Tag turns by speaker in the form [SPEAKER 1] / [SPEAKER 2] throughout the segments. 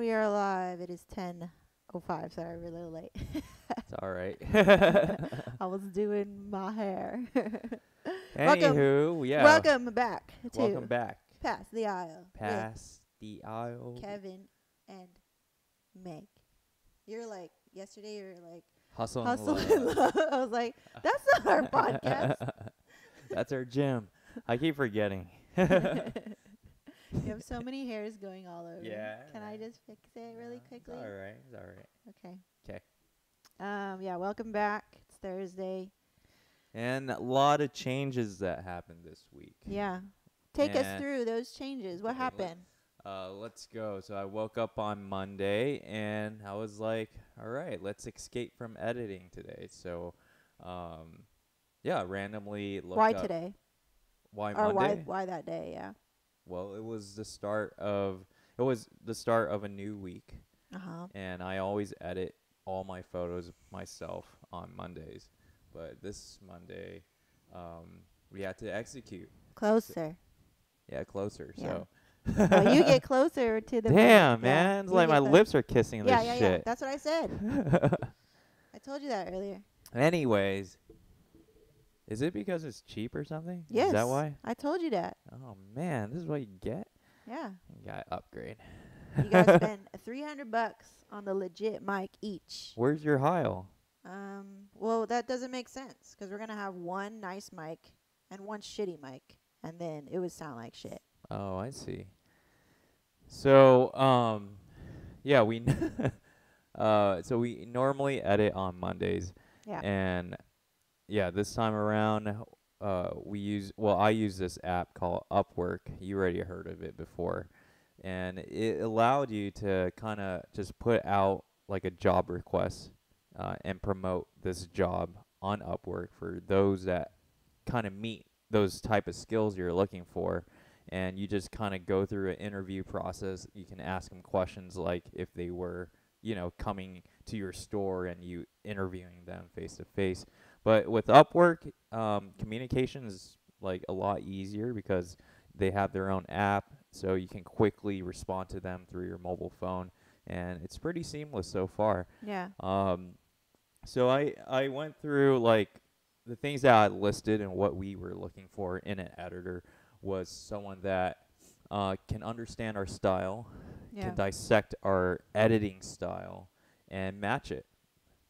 [SPEAKER 1] we are live. It is 10:05. Sorry, we're a little late.
[SPEAKER 2] It's all right.
[SPEAKER 1] I was doing my hair.
[SPEAKER 2] Anywho, yeah.
[SPEAKER 1] Welcome back to
[SPEAKER 2] Welcome back.
[SPEAKER 1] Pass the Aisle
[SPEAKER 2] Pass the aisle.
[SPEAKER 1] with Kevin and Meg. Yesterday you were like,
[SPEAKER 2] Hustle and
[SPEAKER 1] hustle
[SPEAKER 2] love.
[SPEAKER 1] and love. I was like, that's not our podcast.
[SPEAKER 2] That's our gym. I keep forgetting.
[SPEAKER 1] You have so many hairs going all over.
[SPEAKER 2] Yeah.
[SPEAKER 1] Can I just fix it really quickly?
[SPEAKER 2] It's all right. It's all right.
[SPEAKER 1] Okay.
[SPEAKER 2] 'Kay.
[SPEAKER 1] Yeah, welcome back. It's Thursday.
[SPEAKER 2] And a lot of changes that happened this week.
[SPEAKER 1] Yeah. Take us
[SPEAKER 2] And-
[SPEAKER 1] through those changes. What
[SPEAKER 2] Okay,
[SPEAKER 1] happened?
[SPEAKER 2] Let's go. So I woke up on Monday and I was like, all right, let's escape from editing today. So, yeah, randomly looked
[SPEAKER 1] Why
[SPEAKER 2] up
[SPEAKER 1] today?
[SPEAKER 2] why
[SPEAKER 1] Or
[SPEAKER 2] Monday.
[SPEAKER 1] why that day, yeah.
[SPEAKER 2] Well, it was the start of a new week,
[SPEAKER 1] Uh-huh.
[SPEAKER 2] and I always edit all my photos myself on Mondays. But this Monday, we had to execute.
[SPEAKER 1] Closer.
[SPEAKER 2] Yeah, closer.
[SPEAKER 1] Yeah.
[SPEAKER 2] So.
[SPEAKER 1] Oh, you get closer to the
[SPEAKER 2] Damn,
[SPEAKER 1] mic. Yeah,
[SPEAKER 2] man! It's
[SPEAKER 1] you
[SPEAKER 2] like
[SPEAKER 1] get
[SPEAKER 2] my
[SPEAKER 1] clo-
[SPEAKER 2] lips are kissing
[SPEAKER 1] Yeah,
[SPEAKER 2] this
[SPEAKER 1] yeah, yeah.
[SPEAKER 2] shit.
[SPEAKER 1] That's what I said. I told you that earlier.
[SPEAKER 2] Anyways, is it because it's cheap or something?
[SPEAKER 1] Yes.
[SPEAKER 2] Is that why?
[SPEAKER 1] I told you that.
[SPEAKER 2] Oh man, this is what you get.
[SPEAKER 1] Yeah.
[SPEAKER 2] You got to upgrade.
[SPEAKER 1] You gotta spend $300 on the legit mic each.
[SPEAKER 2] Where's your Heil?
[SPEAKER 1] Well, that doesn't make sense because we're gonna have one nice mic and one shitty mic, and then it would sound like shit.
[SPEAKER 2] Oh, I see. So, yeah, so we normally edit on Mondays,
[SPEAKER 1] Yeah.
[SPEAKER 2] and yeah, this time around, I use this app called Upwork. You already heard of it before, and it allowed you to kind of just put out like a job request, and promote this job on Upwork for those that kind of meet those type of skills you're looking for. And you just kind of go through an interview process. You can ask them questions like if they were, coming to your store and you interviewing them face to face. But with Upwork, communication is like a lot easier because they have their own app, so you can quickly respond to them through your mobile phone, and it's pretty seamless so far.
[SPEAKER 1] Yeah.
[SPEAKER 2] So I went through like the things that I listed and what we were looking for in an editor was someone that can understand our style,
[SPEAKER 1] Yeah.
[SPEAKER 2] can dissect our editing style, and match it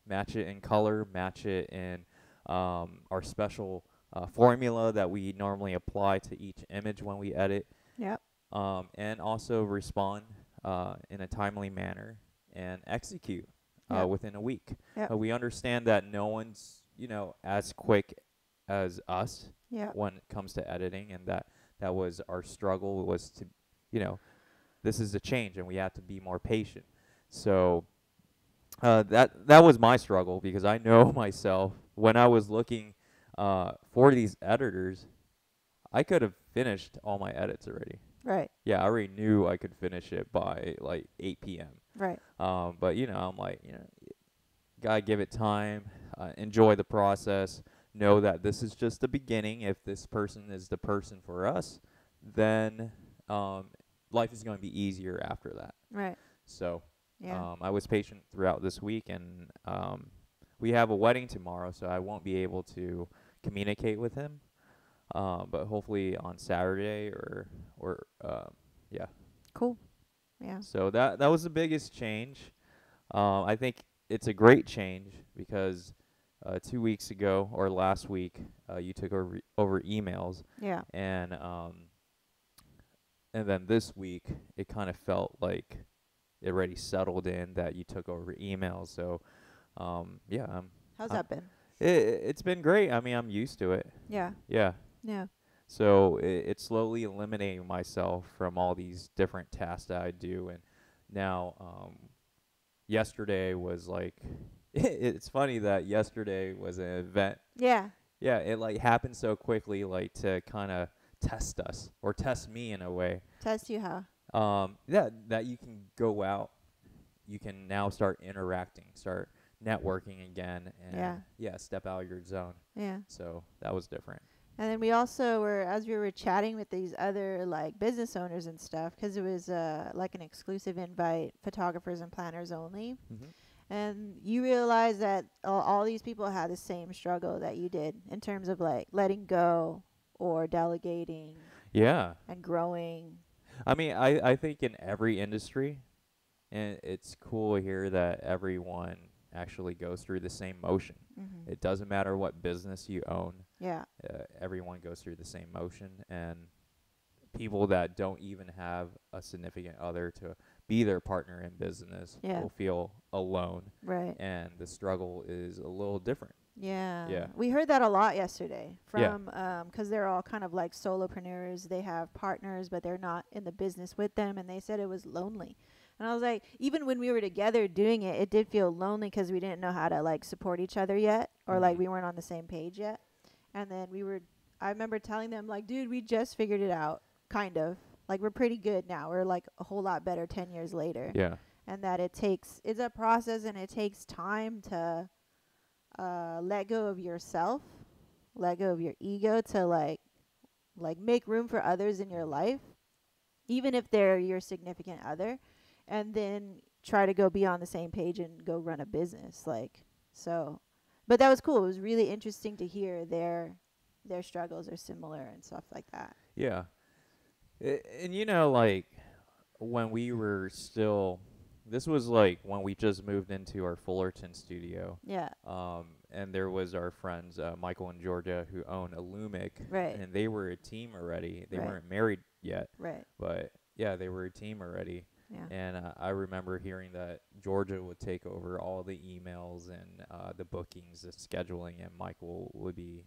[SPEAKER 2] in color, match it in our special formula that we normally apply to each image when we edit,
[SPEAKER 1] Yep.
[SPEAKER 2] and also respond in a timely manner and execute
[SPEAKER 1] Yep.
[SPEAKER 2] within a week.
[SPEAKER 1] Yep.
[SPEAKER 2] We understand that no one's as quick as us
[SPEAKER 1] Yeah.
[SPEAKER 2] when it comes to editing, and that was our struggle, was to this is a change and we have to be more patient. So that was my struggle, because I know myself, when I was looking for these editors, I could have finished all my edits already.
[SPEAKER 1] Right.
[SPEAKER 2] Yeah, I already knew I could finish it by like 8 p.m.
[SPEAKER 1] Right.
[SPEAKER 2] But I'm like, gotta give it time, enjoy the process, know that this is just the beginning. If this person is the person for us, then life is going to be easier after that.
[SPEAKER 1] Right.
[SPEAKER 2] So
[SPEAKER 1] Yeah.
[SPEAKER 2] I was patient throughout this week, and we have a wedding tomorrow, so I won't be able to communicate with him. But hopefully on Saturday or yeah.
[SPEAKER 1] Cool. Yeah.
[SPEAKER 2] So that was the biggest change. I think it's a great change because 2 weeks ago or last week, you took over emails,
[SPEAKER 1] Yeah.
[SPEAKER 2] and then this week it kind of felt like it already settled in that you took over emails. So yeah,
[SPEAKER 1] How's that been?
[SPEAKER 2] it's been great. I mean, I'm used to it.
[SPEAKER 1] Yeah.
[SPEAKER 2] Yeah.
[SPEAKER 1] Yeah.
[SPEAKER 2] So it's slowly eliminating myself from all these different tasks that I do. And now, yesterday was like, it's funny that yesterday was an event.
[SPEAKER 1] Yeah.
[SPEAKER 2] Yeah, it like happened so quickly, like to kind of test us, or test me in a way.
[SPEAKER 1] Test you how?
[SPEAKER 2] That you can go out, you can now start interacting, start networking again, and
[SPEAKER 1] Yeah.
[SPEAKER 2] step out of your zone.
[SPEAKER 1] Yeah.
[SPEAKER 2] So that was different.
[SPEAKER 1] And then we also were, as we were chatting with these other like business owners and stuff, because it was like an exclusive invite, photographers and planners only.
[SPEAKER 2] Mm-hmm.
[SPEAKER 1] And you realize that all these people had the same struggle that you did in terms of like letting go or delegating
[SPEAKER 2] Yeah.
[SPEAKER 1] and growing.
[SPEAKER 2] I mean, I think in every industry, and it's cool here that everyone actually goes through the same motion.
[SPEAKER 1] Mm-hmm.
[SPEAKER 2] It doesn't matter what business you own.
[SPEAKER 1] Yeah.
[SPEAKER 2] Everyone goes through the same motion, and people that don't even have a significant other to be their partner in business
[SPEAKER 1] Yeah.
[SPEAKER 2] will feel alone,
[SPEAKER 1] Right.
[SPEAKER 2] and the struggle is a little different.
[SPEAKER 1] Yeah.
[SPEAKER 2] Yeah.
[SPEAKER 1] We heard that a lot yesterday
[SPEAKER 2] Yeah.
[SPEAKER 1] from, because they're all kind of like solopreneurs. They have partners, but they're not in the business with them. And they said it was lonely. And I was like, even when we were together doing it, it did feel lonely because we didn't know how to like support each other yet, or like
[SPEAKER 2] Mhm.
[SPEAKER 1] we weren't on the same page yet. And then I remember telling them like, dude, we just figured it out, kind of. Like we're pretty good now. We're like a whole lot better 10 years later.
[SPEAKER 2] Yeah.
[SPEAKER 1] And that it's a process and it takes time to let go of yourself, let go of your ego to like make room for others in your life, even if they're your significant other, and then try to go be on the same page and go run a business. Like so, but that was cool. It was really interesting to hear their struggles are similar and stuff like that.
[SPEAKER 2] Yeah. And you know, like when we were still, this was like when we just moved into our Fullerton studio.
[SPEAKER 1] Yeah.
[SPEAKER 2] And there was our friends Michael and Georgia who own Illumic,
[SPEAKER 1] Right.
[SPEAKER 2] and they were a team already. They
[SPEAKER 1] Right.
[SPEAKER 2] weren't married yet,
[SPEAKER 1] Right.
[SPEAKER 2] but yeah, they were a team already.
[SPEAKER 1] Yeah.
[SPEAKER 2] And I remember hearing that Georgia would take over all the emails and the bookings, the scheduling, and Michael would be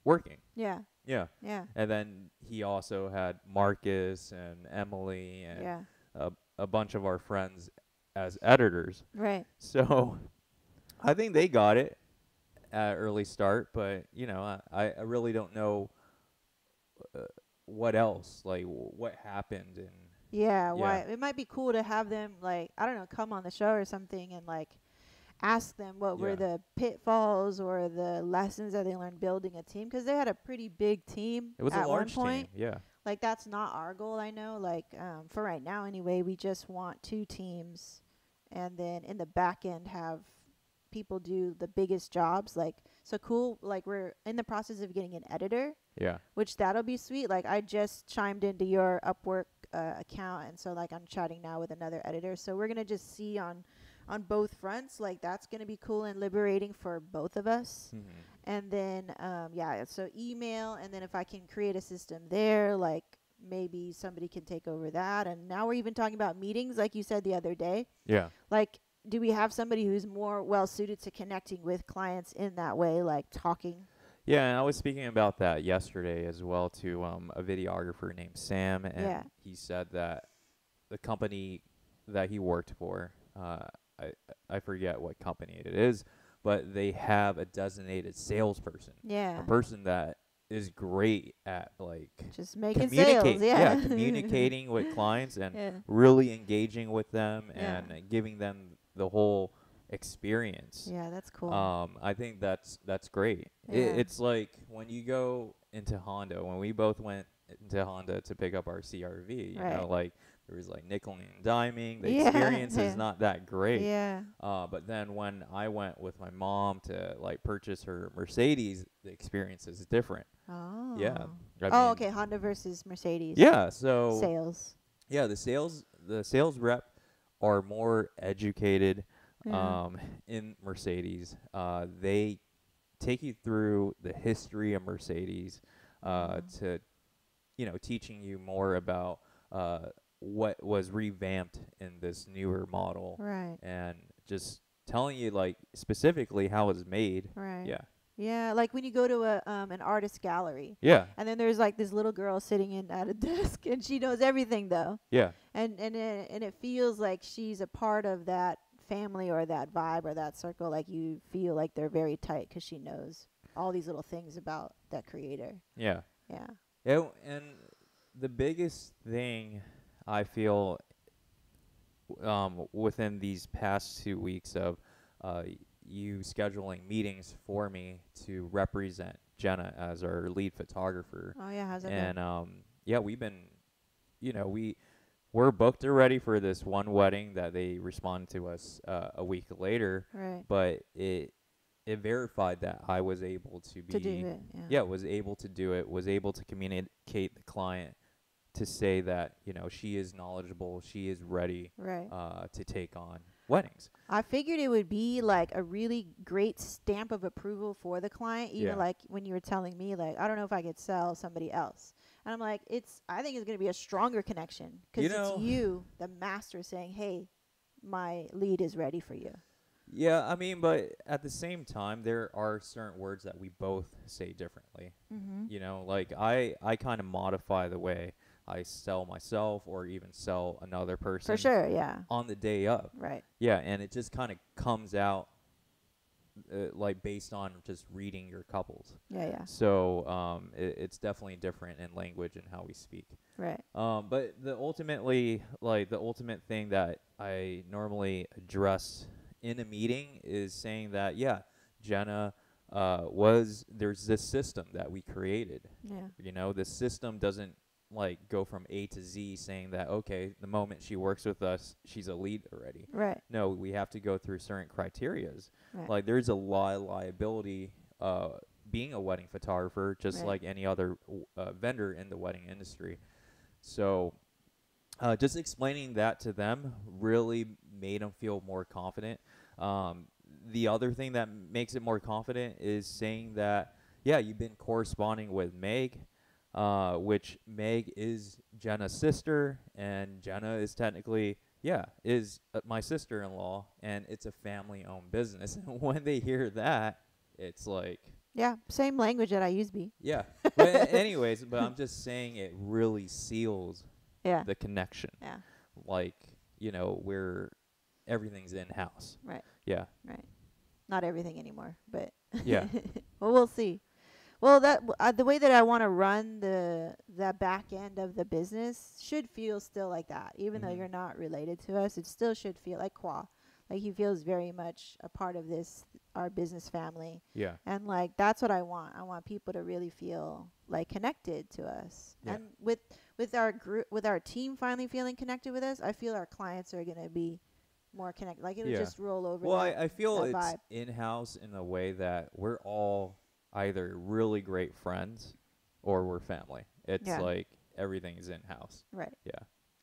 [SPEAKER 2] working.
[SPEAKER 1] Yeah.
[SPEAKER 2] Yeah.
[SPEAKER 1] Yeah.
[SPEAKER 2] And then he also had Marcus and Emily and
[SPEAKER 1] Yeah.
[SPEAKER 2] a bunch of our friends as editors.
[SPEAKER 1] Right.
[SPEAKER 2] So I think they got it at early start, but you know, I really don't know what else, like what happened. And
[SPEAKER 1] Yeah,
[SPEAKER 2] yeah,
[SPEAKER 1] why it might be cool to have them like, I don't know, come on the show or something and like ask them what were
[SPEAKER 2] Yeah.
[SPEAKER 1] the pitfalls or the lessons that they learned building a team, because they had a pretty big team
[SPEAKER 2] it was
[SPEAKER 1] at
[SPEAKER 2] a large
[SPEAKER 1] one point.
[SPEAKER 2] team. Yeah.
[SPEAKER 1] Like that's not our goal, I know. Like for right now anyway, we just want 2 teams and then in the back end have people do the biggest jobs. Like so cool, like we're in the process of getting an editor,
[SPEAKER 2] Yeah.
[SPEAKER 1] which that'll be sweet. Like I just chimed into your Upwork account, and so like I'm chatting now with another editor. So we're gonna just see on both fronts. Like that's gonna be cool and liberating for both of us.
[SPEAKER 2] Mm-hmm.
[SPEAKER 1] And then yeah, so email, and then if I can create a system there, like maybe somebody can take over that. And now we're even talking about meetings, like you said the other day.
[SPEAKER 2] Yeah.
[SPEAKER 1] Like, do we have somebody who's more well suited to connecting with clients in that way, like talking?
[SPEAKER 2] Yeah, and I was speaking about that yesterday as well to a videographer named Sam, and
[SPEAKER 1] Yeah.
[SPEAKER 2] he said that the company that he worked for, I I forget what company it is, but they have a designated salesperson,
[SPEAKER 1] Yeah.
[SPEAKER 2] a person that is great at like
[SPEAKER 1] Just making sales. Yeah.
[SPEAKER 2] communicating with clients and
[SPEAKER 1] Yeah.
[SPEAKER 2] really engaging with them
[SPEAKER 1] Yeah.
[SPEAKER 2] and giving them the whole experience.
[SPEAKER 1] Yeah, that's cool.
[SPEAKER 2] I think that's great.
[SPEAKER 1] Yeah.
[SPEAKER 2] It's like when you go into Honda, when we both went into Honda to pick up our CRV, you
[SPEAKER 1] Right.
[SPEAKER 2] know, like there was like nickel and diming. The
[SPEAKER 1] Yeah,
[SPEAKER 2] experience
[SPEAKER 1] yeah.
[SPEAKER 2] is not that great.
[SPEAKER 1] Yeah.
[SPEAKER 2] But then when I went with my mom to like purchase her Mercedes, the experience is different.
[SPEAKER 1] Oh.
[SPEAKER 2] Yeah. I
[SPEAKER 1] Oh,
[SPEAKER 2] mean,
[SPEAKER 1] okay. Honda versus Mercedes.
[SPEAKER 2] Yeah. So
[SPEAKER 1] Sales.
[SPEAKER 2] yeah, the sales rep are more educated
[SPEAKER 1] Yeah.
[SPEAKER 2] in Mercedes. They take you through the history of Mercedes to, you know, teaching you more about what was revamped in this newer model,
[SPEAKER 1] Right.
[SPEAKER 2] and just telling you like specifically how it's made.
[SPEAKER 1] Right.
[SPEAKER 2] Yeah.
[SPEAKER 1] Yeah, like when you go to a an artist gallery,
[SPEAKER 2] Yeah.
[SPEAKER 1] and then there's like this little girl sitting in at a desk, and she knows everything though,
[SPEAKER 2] Yeah.
[SPEAKER 1] and it feels like she's a part of that family or that vibe or that circle. Like you feel like they're very tight because she knows all these little things about that creator.
[SPEAKER 2] Yeah.
[SPEAKER 1] Yeah.
[SPEAKER 2] And the biggest thing I feel within these past 2 weeks of you scheduling meetings for me to represent Jenna as our lead photographer.
[SPEAKER 1] Oh yeah, how's that
[SPEAKER 2] And
[SPEAKER 1] been?
[SPEAKER 2] yeah, we've been, we're booked already for this one wedding that they responded to us a week later,
[SPEAKER 1] Right.
[SPEAKER 2] but it verified that I was able to
[SPEAKER 1] To do
[SPEAKER 2] be,
[SPEAKER 1] it. Yeah.
[SPEAKER 2] yeah, was able to do it, was able to communicate the client to say that, she is knowledgeable, she is ready
[SPEAKER 1] Right.
[SPEAKER 2] to take on weddings.
[SPEAKER 1] I figured it would be like a really great stamp of approval for the client, even
[SPEAKER 2] Yeah.
[SPEAKER 1] like when you were telling me, like, I don't know if I could sell somebody else. And I'm like, I think it's going to be a stronger connection
[SPEAKER 2] You
[SPEAKER 1] because it's
[SPEAKER 2] know,
[SPEAKER 1] you, the master, saying, hey, my lead is ready for you.
[SPEAKER 2] yeah, I mean, but at the same time, there are certain words that we both say differently.
[SPEAKER 1] Mm-hmm.
[SPEAKER 2] Like I kind of modify the way I sell myself or even sell another person
[SPEAKER 1] For sure. Yeah.
[SPEAKER 2] on the day of.
[SPEAKER 1] Right.
[SPEAKER 2] Yeah, and it just kind of comes out like based on just reading your couples.
[SPEAKER 1] Yeah. Yeah.
[SPEAKER 2] So it's definitely different in language and how we speak.
[SPEAKER 1] Right.
[SPEAKER 2] But the ultimate thing that I normally address in a meeting is saying that, yeah, Jenna, there's this system that we created.
[SPEAKER 1] Yeah.
[SPEAKER 2] This system doesn't like go from A to Z saying that, okay, the moment she works with us, she's a lead already.
[SPEAKER 1] Right.
[SPEAKER 2] No, we have to go through certain criterias.
[SPEAKER 1] Right.
[SPEAKER 2] Like there's a lot of liability being a wedding photographer, just
[SPEAKER 1] Right.
[SPEAKER 2] like any other vendor in the wedding industry. So just explaining that to them really made them feel more confident. The other thing that makes it more confident is saying that, yeah, you've been corresponding with Meg, which Meg is Jenna's sister, and Jenna is technically, is my sister-in-law, and it's a family-owned business. And when they hear that, it's like,
[SPEAKER 1] Yeah. Same language that I use, B.
[SPEAKER 2] yeah. But anyways, but I'm just saying it really seals
[SPEAKER 1] Yeah.
[SPEAKER 2] the connection.
[SPEAKER 1] Yeah.
[SPEAKER 2] Like, where everything's in-house.
[SPEAKER 1] Right.
[SPEAKER 2] Yeah.
[SPEAKER 1] Right. Not everything anymore, but
[SPEAKER 2] Yeah.
[SPEAKER 1] well, we'll see. Well, the way that I want to run that back end of the business should feel still like that, even though
[SPEAKER 2] Mhm.
[SPEAKER 1] you're not related to us. It still should feel like Qua, like he feels very much a part of our business family,
[SPEAKER 2] Yeah.
[SPEAKER 1] and like that's what I want. I want people to really feel like connected to us,
[SPEAKER 2] Yeah.
[SPEAKER 1] and with our group, with our team finally feeling connected with us, I feel our clients are gonna be more connected. Like it'll
[SPEAKER 2] Yeah.
[SPEAKER 1] just roll over.
[SPEAKER 2] Well,
[SPEAKER 1] that,
[SPEAKER 2] I feel
[SPEAKER 1] that
[SPEAKER 2] it's
[SPEAKER 1] vibe.
[SPEAKER 2] in-house in a way that we're all either really great friends or we're family. It's
[SPEAKER 1] Yeah.
[SPEAKER 2] like everything's in-house.
[SPEAKER 1] Right.
[SPEAKER 2] Yeah.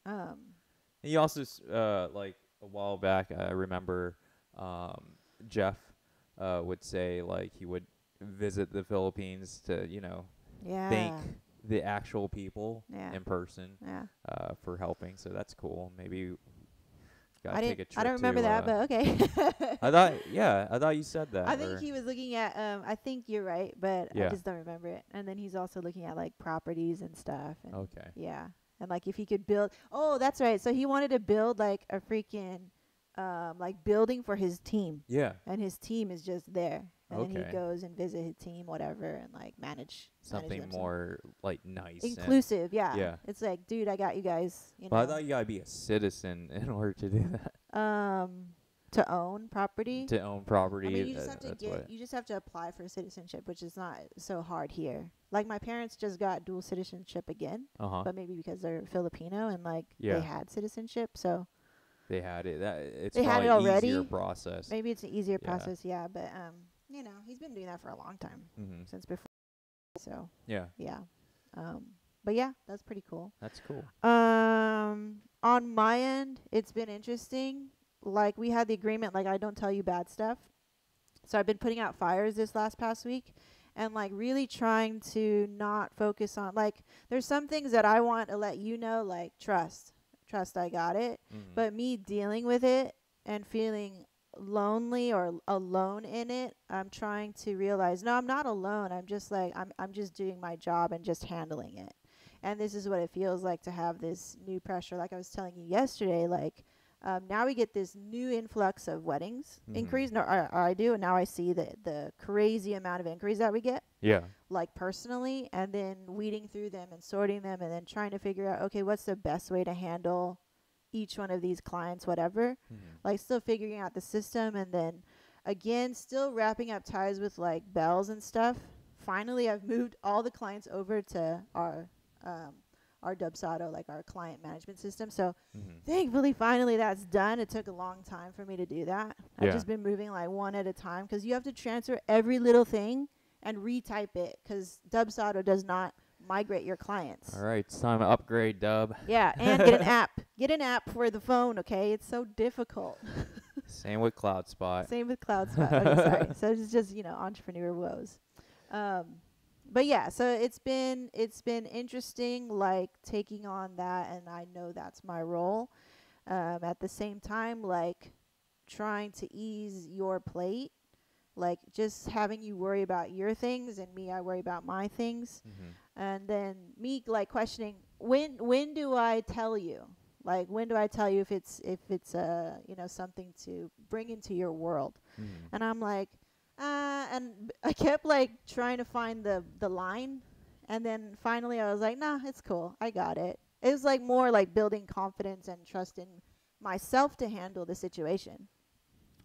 [SPEAKER 1] Um.
[SPEAKER 2] And you also, like a while back, I remember Jeff would say like he would visit the Philippines to,
[SPEAKER 1] Yeah.
[SPEAKER 2] thank the actual people
[SPEAKER 1] Yeah.
[SPEAKER 2] in person
[SPEAKER 1] Yeah.
[SPEAKER 2] for helping. So that's cool. Maybe gotta
[SPEAKER 1] I
[SPEAKER 2] take a
[SPEAKER 1] didn't.
[SPEAKER 2] trip
[SPEAKER 1] I don't remember
[SPEAKER 2] to,
[SPEAKER 1] that, but okay.
[SPEAKER 2] I thought you said that.
[SPEAKER 1] I think
[SPEAKER 2] or-
[SPEAKER 1] he was looking at. I think you're right, but I
[SPEAKER 2] Yeah.
[SPEAKER 1] just don't remember it. And then he's also looking at like properties and stuff. And
[SPEAKER 2] Okay.
[SPEAKER 1] yeah, and like if he could build. Oh, that's right. So he wanted to build like a freaking, like building for his team,
[SPEAKER 2] Yeah.
[SPEAKER 1] and his team is just there. And then
[SPEAKER 2] Okay.
[SPEAKER 1] he goes and visit his team, whatever, and like manage
[SPEAKER 2] Something
[SPEAKER 1] them some-
[SPEAKER 2] more like nice. and-
[SPEAKER 1] inclusive. Yeah.
[SPEAKER 2] Yeah.
[SPEAKER 1] It's like, dude, I got you guys.
[SPEAKER 2] But I thought you gotta be a citizen in order to do that.
[SPEAKER 1] To own property.
[SPEAKER 2] To own property.
[SPEAKER 1] I mean, you just have to
[SPEAKER 2] that's what-
[SPEAKER 1] you just have to apply for citizenship, which is not so hard here. Like my parents just got dual citizenship again,
[SPEAKER 2] Uh-huh.
[SPEAKER 1] but maybe because they're Filipino and like
[SPEAKER 2] Yeah.
[SPEAKER 1] they had citizenship, so
[SPEAKER 2] They had it. It's
[SPEAKER 1] They had
[SPEAKER 2] probably
[SPEAKER 1] it already?
[SPEAKER 2] easier process.
[SPEAKER 1] maybe it's an easier
[SPEAKER 2] Yeah.
[SPEAKER 1] process. Yeah, but he's been doing that for a long time
[SPEAKER 2] Mm-hmm.
[SPEAKER 1] since before. So
[SPEAKER 2] Yeah.
[SPEAKER 1] yeah, but yeah, that's pretty cool.
[SPEAKER 2] That's cool.
[SPEAKER 1] On my end, it's been interesting. Like we had the agreement, like I don't tell you bad stuff. So I've been putting out fires this past week and like really trying to not focus on like there's some things that I want to let you know, like trust I got it.
[SPEAKER 2] Mhm.
[SPEAKER 1] But me dealing with it and feeling lonely or alone in it, I'm trying to realize no, I'm not alone. I'm just like I'm just doing my job and just handling it. And this is what it feels like to have this new pressure. Like I was telling you yesterday, like now we get this new influx of weddings
[SPEAKER 2] Mhm.
[SPEAKER 1] inquiries. No, or I do, and now I see the crazy amount of inquiries that we get,
[SPEAKER 2] Yeah.
[SPEAKER 1] like personally, and then weeding through them and sorting them, and then trying to figure out, okay, what's the best way to handle each one of these clients, whatever.
[SPEAKER 2] Mhm.
[SPEAKER 1] Like still figuring out the system, and then again, still wrapping up ties with like bells and stuff finally I've moved all the clients over to our Dubsado, like our client management system. So thankfully, finally that's done. It took a long time for me to do that. I've just been moving like one at a time because you have to transfer every little thing and retype it because Dubsado does not migrate your clients.
[SPEAKER 2] All right, it's time to upgrade, Dub.
[SPEAKER 1] Yeah, and get an app. Get an app for the phone, okay? It's so difficult.
[SPEAKER 2] Same with CloudSpot.
[SPEAKER 1] Same with CloudSpot. Okay, sorry. So it's just, entrepreneur woes. But yeah, so it's been interesting, like taking on that, and I know that's my role. At the same time, like trying to ease your plate, like just having you worry about your things and me, I worry about my things, and then me like questioning when do I tell you? Like when do I tell you if it's something to bring into your world? And I'm like. And I kept like trying to find the line, and then finally I was like, nah, it's cool, I got it. It was like more like building confidence and trust in myself to handle the situation.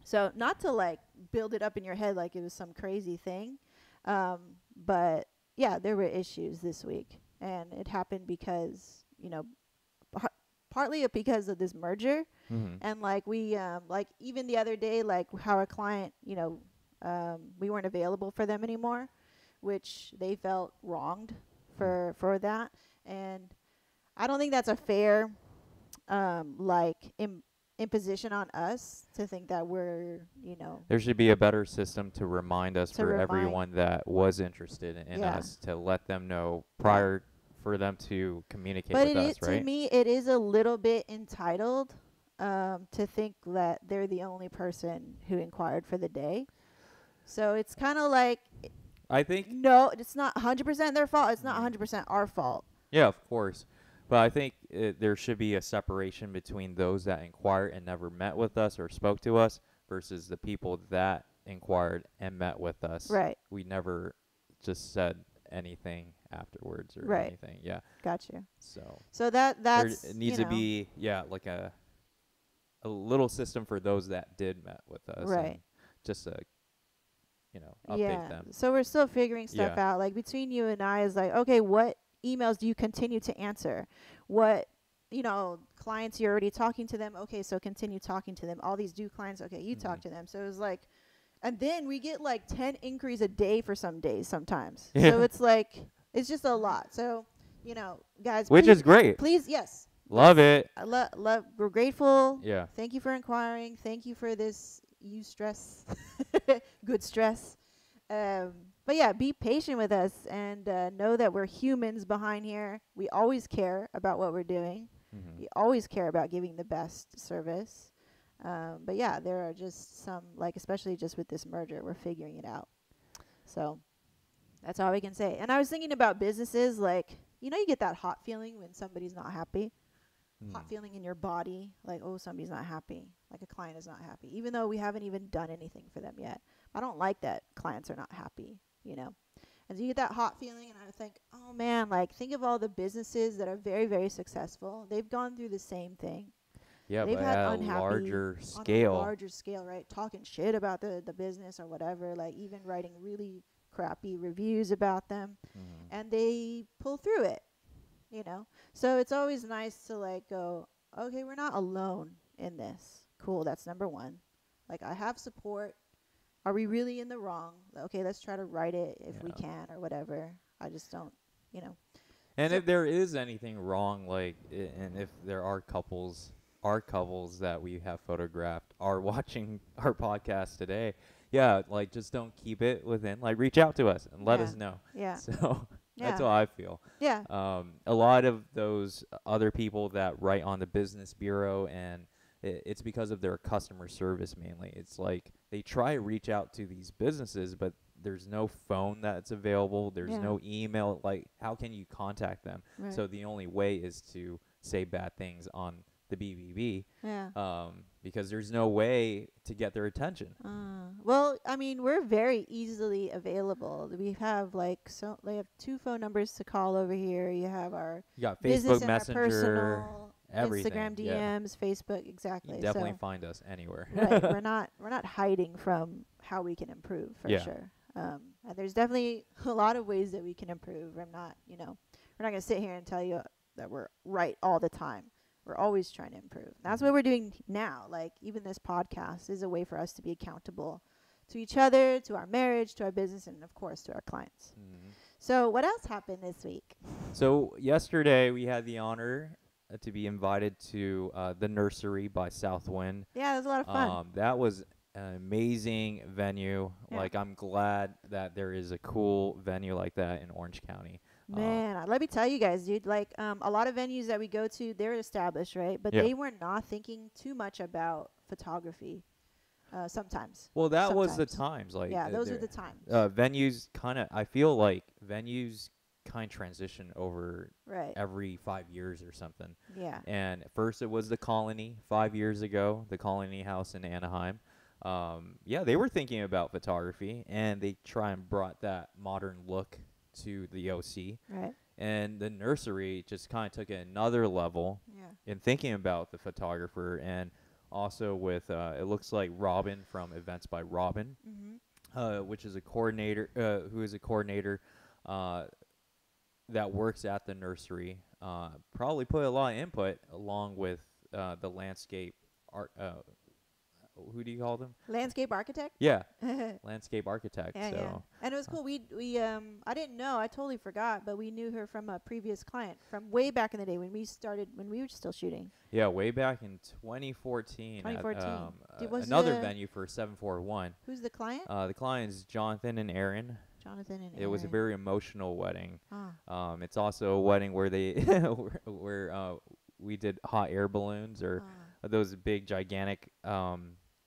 [SPEAKER 1] So not to like build it up in your head like it was some crazy thing, but yeah, there were issues this week, and it happened because partly because of this merger, and like we like even the other day, like how a client we weren't available for them anymore, which they felt wronged for that. And I don't think that's a fair imposition on us to think that we're
[SPEAKER 2] There should be a better system to remind us for everyone that was interested in us, to let them know prior for them to communicate with us, right?
[SPEAKER 1] To me, it is a little bit entitled to think that they're the only person who inquired for the day. So it's kind of like,
[SPEAKER 2] I think
[SPEAKER 1] no, it's not 100% their fault. It's not 100% our fault.
[SPEAKER 2] Yeah, of course. But I think there should be a separation between those that inquired and never met with us or spoke to us versus the people that inquired and met with us.
[SPEAKER 1] Right.
[SPEAKER 2] We never just said anything afterwards or anything. Yeah.
[SPEAKER 1] Got you.
[SPEAKER 2] So
[SPEAKER 1] that's
[SPEAKER 2] there needs to be like a little system for those that did met with us.
[SPEAKER 1] Right.
[SPEAKER 2] And just update them.
[SPEAKER 1] So we're still figuring stuff out. Like between you and I is like, okay, what emails do you continue to answer? What, clients you're already talking to them. Okay, so continue talking to them. All these new clients, okay, you talk to them. So it was like, and then we get like 10 inquiries a day for some days sometimes. Yeah. So it's like, it's just a lot. So, guys.
[SPEAKER 2] Which is great.
[SPEAKER 1] Please, yes.
[SPEAKER 2] Love it.
[SPEAKER 1] Love. We're grateful.
[SPEAKER 2] Yeah.
[SPEAKER 1] Thank you for inquiring. Thank you for this. You stress. Good stress. But yeah, be patient with us and know that we're humans behind here. We always care about what we're doing. We always care about giving the best service. But yeah, there are just some, like especially just with this merger, we're figuring it out. So that's all we can say. And I was thinking about businesses, like, you get that hot feeling when somebody's not happy. Hot feeling in your body, like, oh, somebody's not happy, like a client is not happy, even though we haven't even done anything for them yet. I don't like that clients are not happy, And so you get that hot feeling, and I think, oh man, like think of all the businesses that are very, very successful. They've gone through the same thing.
[SPEAKER 2] Yeah,
[SPEAKER 1] They've
[SPEAKER 2] but
[SPEAKER 1] had
[SPEAKER 2] at
[SPEAKER 1] unhappy,
[SPEAKER 2] a larger scale.
[SPEAKER 1] On a larger scale, right? Talking shit about the business or whatever, like even writing really crappy reviews about them, and they pull through it. So it's always nice to like go, okay, we're not alone in this. Cool, that's number one. Like I have support. Are we really in the wrong? Okay, let's try to right it if we can or whatever. I just don't,
[SPEAKER 2] And if there is anything wrong, like, and if there are couples that we have photographed are watching our podcast today, like just don't keep it within. Like reach out to us and let us know.
[SPEAKER 1] Yeah.
[SPEAKER 2] So. That's how I feel.
[SPEAKER 1] Yeah.
[SPEAKER 2] A lot of those other people that write on the business bureau, and it's because of their customer service mainly. It's like they try to reach out to these businesses, but there's no phone that's available. There's no email. Like, how can you contact them? Right. So the only way is to say bad things on the BBB. Yeah. Because there's no way to get their attention.
[SPEAKER 1] Well, I mean, we're very easily available. We have they have 2 phone numbers to call over here. You have our
[SPEAKER 2] Facebook Messenger,
[SPEAKER 1] our personal,
[SPEAKER 2] everything.
[SPEAKER 1] Instagram DMs, Facebook, exactly.
[SPEAKER 2] You definitely find us anywhere.
[SPEAKER 1] Right, we're not hiding from how we can improve for sure. And there's definitely a lot of ways that we can improve. I'm not, we're not going to sit here and tell you that we're right all the time. We're always trying to improve. That's what we're doing now. Like, even this podcast is a way for us to be accountable to each other, to our marriage, to our business, and of course to our clients.
[SPEAKER 2] Mhm.
[SPEAKER 1] So what else happened this week?
[SPEAKER 2] So yesterday we had the honor to be invited to the Nursery by Southwind.
[SPEAKER 1] Yeah, it was a lot of fun.
[SPEAKER 2] That was an amazing venue.
[SPEAKER 1] Yeah.
[SPEAKER 2] Like, I'm glad that there is a cool venue like that in Orange County.
[SPEAKER 1] Man, let me tell you guys, dude, like a lot of venues that we go to, they're established, right? But
[SPEAKER 2] Yeah.
[SPEAKER 1] they were not thinking too much about photography sometimes.
[SPEAKER 2] Well, that was the
[SPEAKER 1] Sometimes.
[SPEAKER 2] times. Like,
[SPEAKER 1] Yeah, those were the times.
[SPEAKER 2] venues kind of, I feel like venues kind of transition over
[SPEAKER 1] Right.
[SPEAKER 2] every 5 years or something.
[SPEAKER 1] Yeah.
[SPEAKER 2] And first it was the Colony 5 years ago, the Colony House in Anaheim. Yeah, they were thinking about photography, and they try and brought that modern look to the OC.
[SPEAKER 1] Right.
[SPEAKER 2] And the Nursery just kind of took it another level
[SPEAKER 1] Yeah.
[SPEAKER 2] in thinking about the photographer, and also with it looks like Robin from Events by Robin, which is a coordinator, who is a coordinator that works at the Nursery. Probably put a lot of input along with the landscape art. Who do you call them?
[SPEAKER 1] Landscape architect.
[SPEAKER 2] Yeah,
[SPEAKER 1] Yeah,
[SPEAKER 2] landscape architect. So
[SPEAKER 1] yeah. And it was cool. We I didn't know. I totally forgot, but we knew her from a previous client from way back in the day when we were still shooting.
[SPEAKER 2] yeah, way back in 2014.
[SPEAKER 1] 2014.
[SPEAKER 2] At
[SPEAKER 1] Was
[SPEAKER 2] another
[SPEAKER 1] the-
[SPEAKER 2] venue for 741.
[SPEAKER 1] Who's the client?
[SPEAKER 2] The client is Jonathan and Aaron.
[SPEAKER 1] Jonathan and
[SPEAKER 2] It was a
[SPEAKER 1] Aaron.
[SPEAKER 2] very emotional wedding.
[SPEAKER 1] Ah.
[SPEAKER 2] It's also a wedding where they where we did hot air balloons, or those big gigantic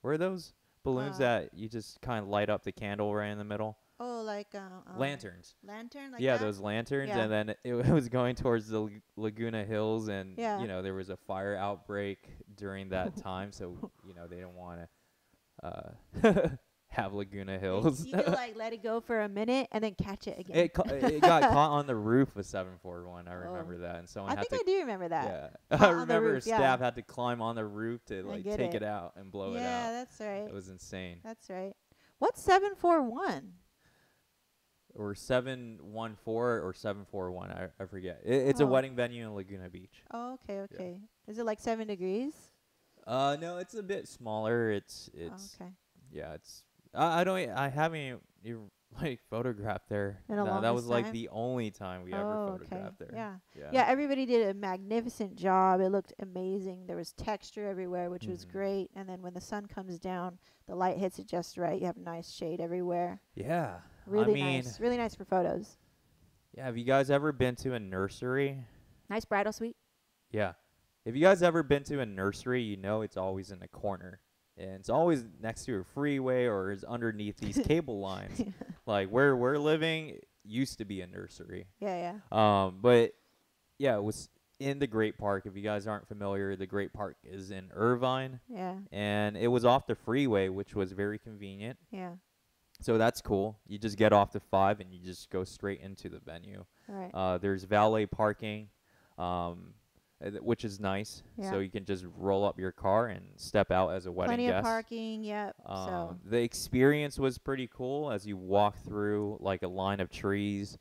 [SPEAKER 2] where are those balloons that you just kind of light up the candle right in the middle?
[SPEAKER 1] Oh, like
[SPEAKER 2] Lanterns.
[SPEAKER 1] Lantern, like
[SPEAKER 2] Yeah,
[SPEAKER 1] that?
[SPEAKER 2] those lanterns,
[SPEAKER 1] Yeah.
[SPEAKER 2] and then it was going towards the Laguna Hills, and
[SPEAKER 1] Yeah.
[SPEAKER 2] there was a fire outbreak during that time, so they don't want to have Laguna Hills.
[SPEAKER 1] You could like let it go for a minute and then catch it again.
[SPEAKER 2] It got caught on the roof of 741. I remember that, and someone
[SPEAKER 1] I
[SPEAKER 2] had
[SPEAKER 1] think
[SPEAKER 2] to.
[SPEAKER 1] I do remember that.
[SPEAKER 2] Yeah,
[SPEAKER 1] Caught
[SPEAKER 2] I
[SPEAKER 1] on the
[SPEAKER 2] remember
[SPEAKER 1] roof, yeah.
[SPEAKER 2] staff had to climb on the roof to like
[SPEAKER 1] get
[SPEAKER 2] take
[SPEAKER 1] it.
[SPEAKER 2] it out and blow it out.
[SPEAKER 1] Yeah, that's right.
[SPEAKER 2] It was insane.
[SPEAKER 1] That's right. What's 741?
[SPEAKER 2] Or 714 or 741. I forget. It's a
[SPEAKER 1] Oh.
[SPEAKER 2] wedding venue in Laguna Beach.
[SPEAKER 1] Oh, okay. Is it like 7 degrees?
[SPEAKER 2] No, it's a bit smaller. It's
[SPEAKER 1] okay.
[SPEAKER 2] yeah. It's I haven't even like photographed there.
[SPEAKER 1] In a
[SPEAKER 2] No, that
[SPEAKER 1] longest
[SPEAKER 2] was like
[SPEAKER 1] time?
[SPEAKER 2] the only time we ever photographed there.
[SPEAKER 1] Yeah. Yeah, everybody did a magnificent job. It looked amazing. There was texture everywhere, which was
[SPEAKER 2] Mhm.
[SPEAKER 1] great. And then when the sun comes down, the light hits it just right. You have nice shade everywhere.
[SPEAKER 2] Yeah.
[SPEAKER 1] Really
[SPEAKER 2] I mean,
[SPEAKER 1] nice. Really nice for photos.
[SPEAKER 2] yeah. Have you guys ever been to a nursery?
[SPEAKER 1] Nice bridal suite.
[SPEAKER 2] Yeah. If you guys ever been to a nursery, it's always in a corner. And it's always next to a freeway or is underneath these cable lines. Like where we're living used to be a nursery.
[SPEAKER 1] Yeah.
[SPEAKER 2] But yeah, it was in the Great Park. If you guys aren't familiar, the Great Park is in Irvine.
[SPEAKER 1] Yeah.
[SPEAKER 2] And it was off the freeway, which was very convenient.
[SPEAKER 1] Yeah.
[SPEAKER 2] So that's cool. You just get off the 5 and you just go straight into the venue.
[SPEAKER 1] All right.
[SPEAKER 2] There's valet parking, which is nice.
[SPEAKER 1] Yeah.
[SPEAKER 2] So you can just roll up your car and step out as a wedding
[SPEAKER 1] Plenty
[SPEAKER 2] guest.
[SPEAKER 1] of parking. Yep. So
[SPEAKER 2] The experience was pretty cool. As you walk through like a line of trees,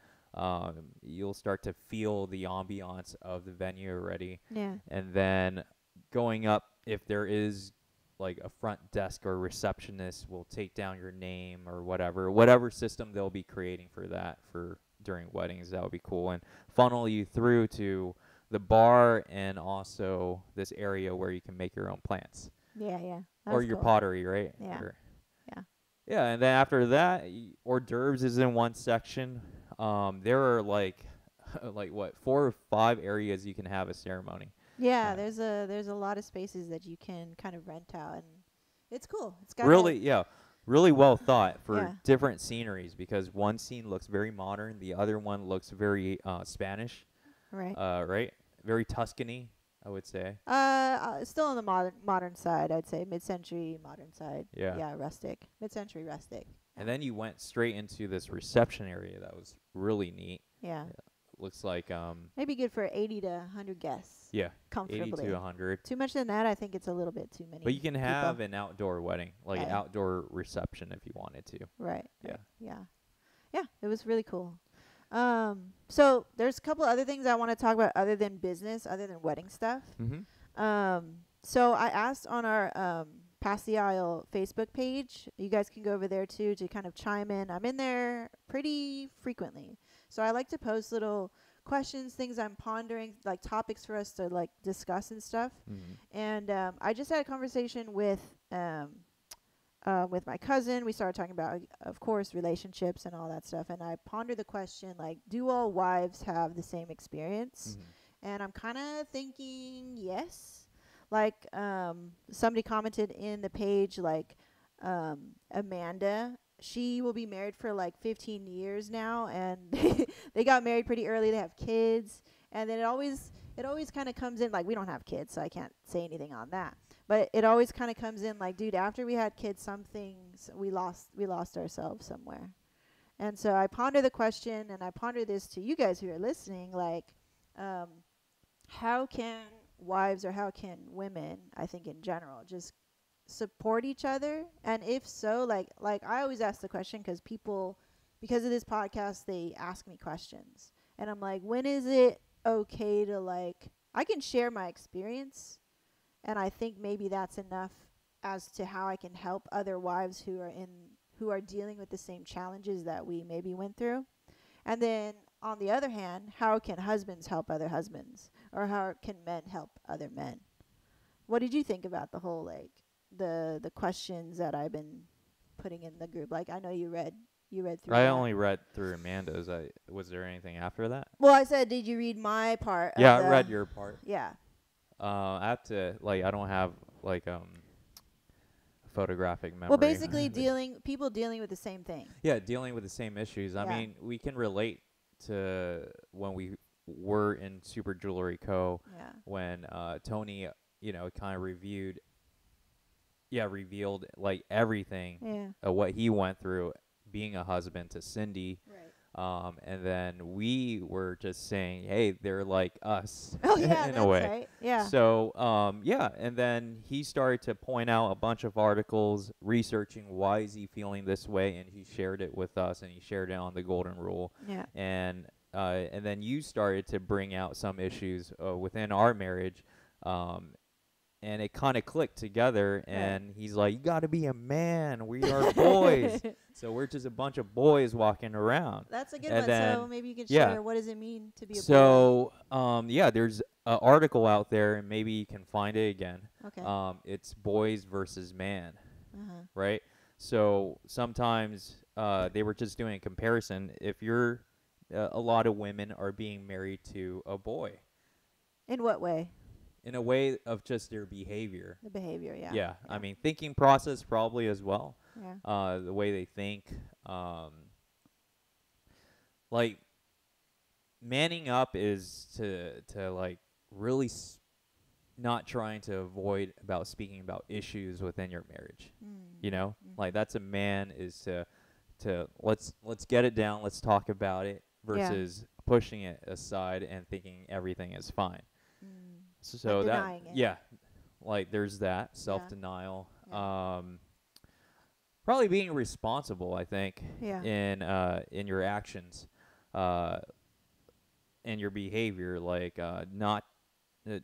[SPEAKER 2] you'll start to feel the ambiance of the venue already.
[SPEAKER 1] yeah.
[SPEAKER 2] And then going up, if there is like a front desk or receptionist will take down your name or whatever system they'll be creating for that for during weddings. That would be cool, and funnel you through to the bar and also this area where you can make your own plants
[SPEAKER 1] Yeah.
[SPEAKER 2] or
[SPEAKER 1] That's
[SPEAKER 2] your
[SPEAKER 1] cool.
[SPEAKER 2] pottery, right?
[SPEAKER 1] Yeah. Yeah.
[SPEAKER 2] Yeah, and then after that, hors d'oeuvres is in one section. There are like like what 4 or 5 areas you can have a ceremony.
[SPEAKER 1] Yeah, there's a lot of spaces that you can kind of rent out, and it's cool. It's got
[SPEAKER 2] Really well thought for
[SPEAKER 1] Yeah.
[SPEAKER 2] different sceneries, because one scene looks very modern, the other one looks very Spanish,
[SPEAKER 1] right.
[SPEAKER 2] right? Very Tuscany, I would say.
[SPEAKER 1] Still on the modern side, I'd say mid-century modern side.
[SPEAKER 2] Yeah.
[SPEAKER 1] Yeah, rustic, mid-century rustic.
[SPEAKER 2] And then you went straight into this reception area that was really neat.
[SPEAKER 1] Yeah.
[SPEAKER 2] Looks like
[SPEAKER 1] Maybe good for 80 to 100 guests.
[SPEAKER 2] yeah, 80
[SPEAKER 1] Comfortably.
[SPEAKER 2] to 100.
[SPEAKER 1] Too much than that, I think it's a little bit too many.
[SPEAKER 2] But you can
[SPEAKER 1] people.
[SPEAKER 2] have an outdoor wedding, like an
[SPEAKER 1] Yeah.
[SPEAKER 2] outdoor reception if you wanted to.
[SPEAKER 1] Right.
[SPEAKER 2] Yeah.
[SPEAKER 1] Right, yeah. Yeah, it was really cool. So there's a couple other things I want to talk about other than business, other than wedding stuff.
[SPEAKER 2] Mm-hmm.
[SPEAKER 1] So I asked on our Pass the Aisle Facebook page. You guys can go over there too to kind of chime in. I'm in there pretty frequently. So I like to post little questions, things I'm pondering, like topics for us to like discuss and stuff.
[SPEAKER 2] Mm-hmm.
[SPEAKER 1] And I just had a conversation with my cousin. We started talking about, of course, relationships and all that stuff. And I pondered the question, like, do all wives have the same experience?
[SPEAKER 2] Mm-hmm.
[SPEAKER 1] And I'm kind of thinking yes. Like, somebody commented in the page, like, Amanda, she will be married for like 15 years now, and they got married pretty early. They have kids, and then it always kind of comes in, like, we don't have kids, so I can't say anything on that. But it always kind of comes in like, dude, after we had kids, some things we lost ourselves somewhere. And so I ponder the question, and I ponder this to you guys who are listening, like, um, how can wives or how can women, I think in general, just support each other? And if so, like I always ask the question because of this podcast, they ask me questions. And I'm like, when is it okay to, like, I can share my experience, and I think maybe that's enough as to how I can help other wives who are dealing with the same challenges that we maybe went through. And then on the other hand, how can husbands help other husbands, or how can men help other men? What did you think about the whole, like, the questions that I've been putting in the group? Like, I know you read through
[SPEAKER 2] I
[SPEAKER 1] that.
[SPEAKER 2] only read through Amanda's. Was there anything after that?
[SPEAKER 1] Well, I said, did you read my part?
[SPEAKER 2] Yeah, I read your part.
[SPEAKER 1] Yeah.
[SPEAKER 2] I have to, like, I don't have like photographic memory.
[SPEAKER 1] Well, basically, people dealing with the same thing.
[SPEAKER 2] Yeah, dealing with the same issues. I
[SPEAKER 1] Yeah.
[SPEAKER 2] mean, we can relate to when we were in Super Jewelry Co.
[SPEAKER 1] Yeah.
[SPEAKER 2] when Tony, kind of revealed like everything
[SPEAKER 1] Yeah.
[SPEAKER 2] what he went through being a husband to Cindy.
[SPEAKER 1] Right.
[SPEAKER 2] And then we were just saying, hey, they're like us
[SPEAKER 1] Oh yeah,
[SPEAKER 2] in
[SPEAKER 1] that's
[SPEAKER 2] a way.
[SPEAKER 1] right. Yeah.
[SPEAKER 2] So, and then he started to point out a bunch of articles researching why is he feeling this way, and he shared it with us, and he shared it on the Golden Rule.
[SPEAKER 1] Yeah.
[SPEAKER 2] And then you started to bring out some issues within our marriage, and it kind of clicked together. And he's like, "You got to be a man. We are boys." So we're just a bunch of boys walking around.
[SPEAKER 1] That's a good
[SPEAKER 2] And
[SPEAKER 1] one.
[SPEAKER 2] then-
[SPEAKER 1] So maybe you can
[SPEAKER 2] yeah.
[SPEAKER 1] share, what does it mean to be a boy?
[SPEAKER 2] So, there's an article out there, and maybe you can find it again.
[SPEAKER 1] Okay.
[SPEAKER 2] It's boys versus man,
[SPEAKER 1] Uh-huh.
[SPEAKER 2] right? So sometimes they were just doing a comparison. If you're, a lot of women are being married to a boy
[SPEAKER 1] In what way?
[SPEAKER 2] in a way of just their behavior.
[SPEAKER 1] The behavior, yeah.
[SPEAKER 2] Yeah, I mean, thinking process probably as well.
[SPEAKER 1] Yeah.
[SPEAKER 2] The way they think, like manning up is to like really not trying to avoid about speaking about issues within your marriage.
[SPEAKER 1] Mm.
[SPEAKER 2] Like that's a man is to let's get it down, let's talk about it versus pushing it aside and thinking everything is fine.
[SPEAKER 1] Mm.
[SPEAKER 2] So
[SPEAKER 1] Like
[SPEAKER 2] that
[SPEAKER 1] denying it.
[SPEAKER 2] yeah, like there's that self-denial.
[SPEAKER 1] Yeah.
[SPEAKER 2] Probably being responsible, I think,
[SPEAKER 1] Yeah.
[SPEAKER 2] in your actions, and your behavior, like not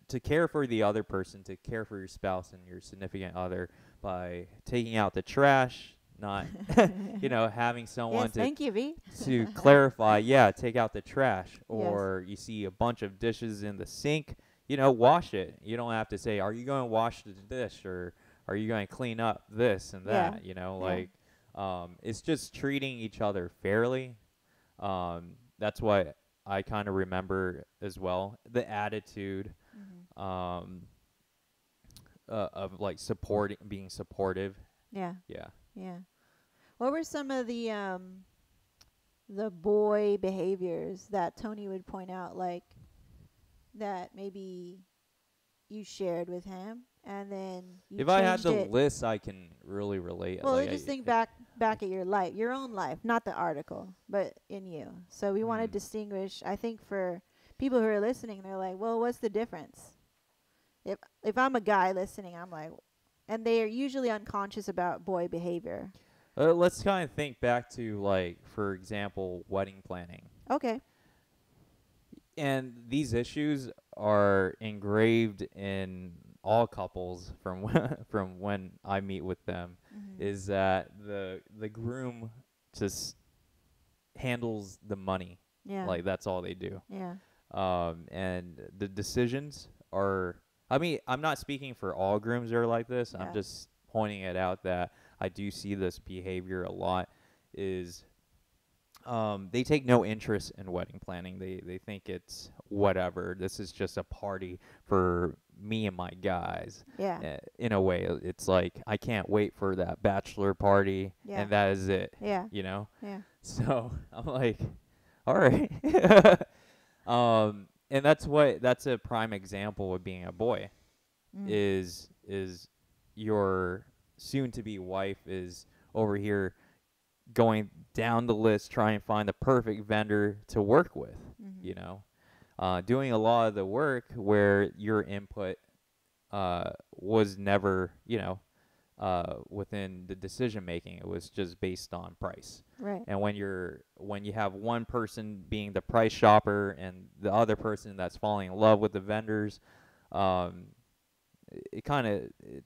[SPEAKER 2] to care for the other person, to care for your spouse and your significant other by taking out the trash, not having someone
[SPEAKER 1] Yes, thank you, V.
[SPEAKER 2] to clarify, take out the trash, or you see a bunch of dishes in the sink, wash it. You don't have to say, are you going to wash the dish, or are you going to clean up this and that? It's just treating each other fairly. That's what I kind of remember as well. The attitude of like being supportive.
[SPEAKER 1] Yeah.
[SPEAKER 2] Yeah.
[SPEAKER 1] Yeah. What were some of the boy behaviors that Tony would point out, like, that maybe you shared with him, and then you
[SPEAKER 2] If I had
[SPEAKER 1] changed
[SPEAKER 2] the
[SPEAKER 1] it?
[SPEAKER 2] list, I can really relate.
[SPEAKER 1] Well,
[SPEAKER 2] like,
[SPEAKER 1] just think back at your life, your own life, not the article, but in you. So we want to distinguish. I think for people who are listening, they're like, well, what's the difference? If I'm a guy listening, I'm like, and they are usually unconscious about boy behavior.
[SPEAKER 2] Let's kind of think back to, like, for example, wedding planning.
[SPEAKER 1] Okay.
[SPEAKER 2] And these issues are engraved in all couples from from when I meet with them,
[SPEAKER 1] Mhm.
[SPEAKER 2] is that the groom just handles the money.
[SPEAKER 1] Yeah.
[SPEAKER 2] Like, that's all they do.
[SPEAKER 1] Yeah.
[SPEAKER 2] And the decisions are, I mean, I'm not speaking for all grooms that are like this. I'm
[SPEAKER 1] Yeah.
[SPEAKER 2] just pointing it out that I do see this behavior a lot. Is they take no interest in wedding planning. They think it's whatever. This is just a party for me and my guys.
[SPEAKER 1] Yeah.
[SPEAKER 2] In a way, it's like, I can't wait for that bachelor party,
[SPEAKER 1] Yeah.
[SPEAKER 2] and that is it.
[SPEAKER 1] Yeah.
[SPEAKER 2] You know.
[SPEAKER 1] Yeah.
[SPEAKER 2] So I'm like, all right. And that's a prime example of being a boy.
[SPEAKER 1] Mm.
[SPEAKER 2] Is your soon to be wife is over here going down the list trying to find the perfect vendor to work with,
[SPEAKER 1] Mhm.
[SPEAKER 2] you know, doing a lot of the work where your input was never, within the decision making. It was just based on price.
[SPEAKER 1] Right.
[SPEAKER 2] And when you have one person being the price shopper and the other person that's falling in love with the vendors, it's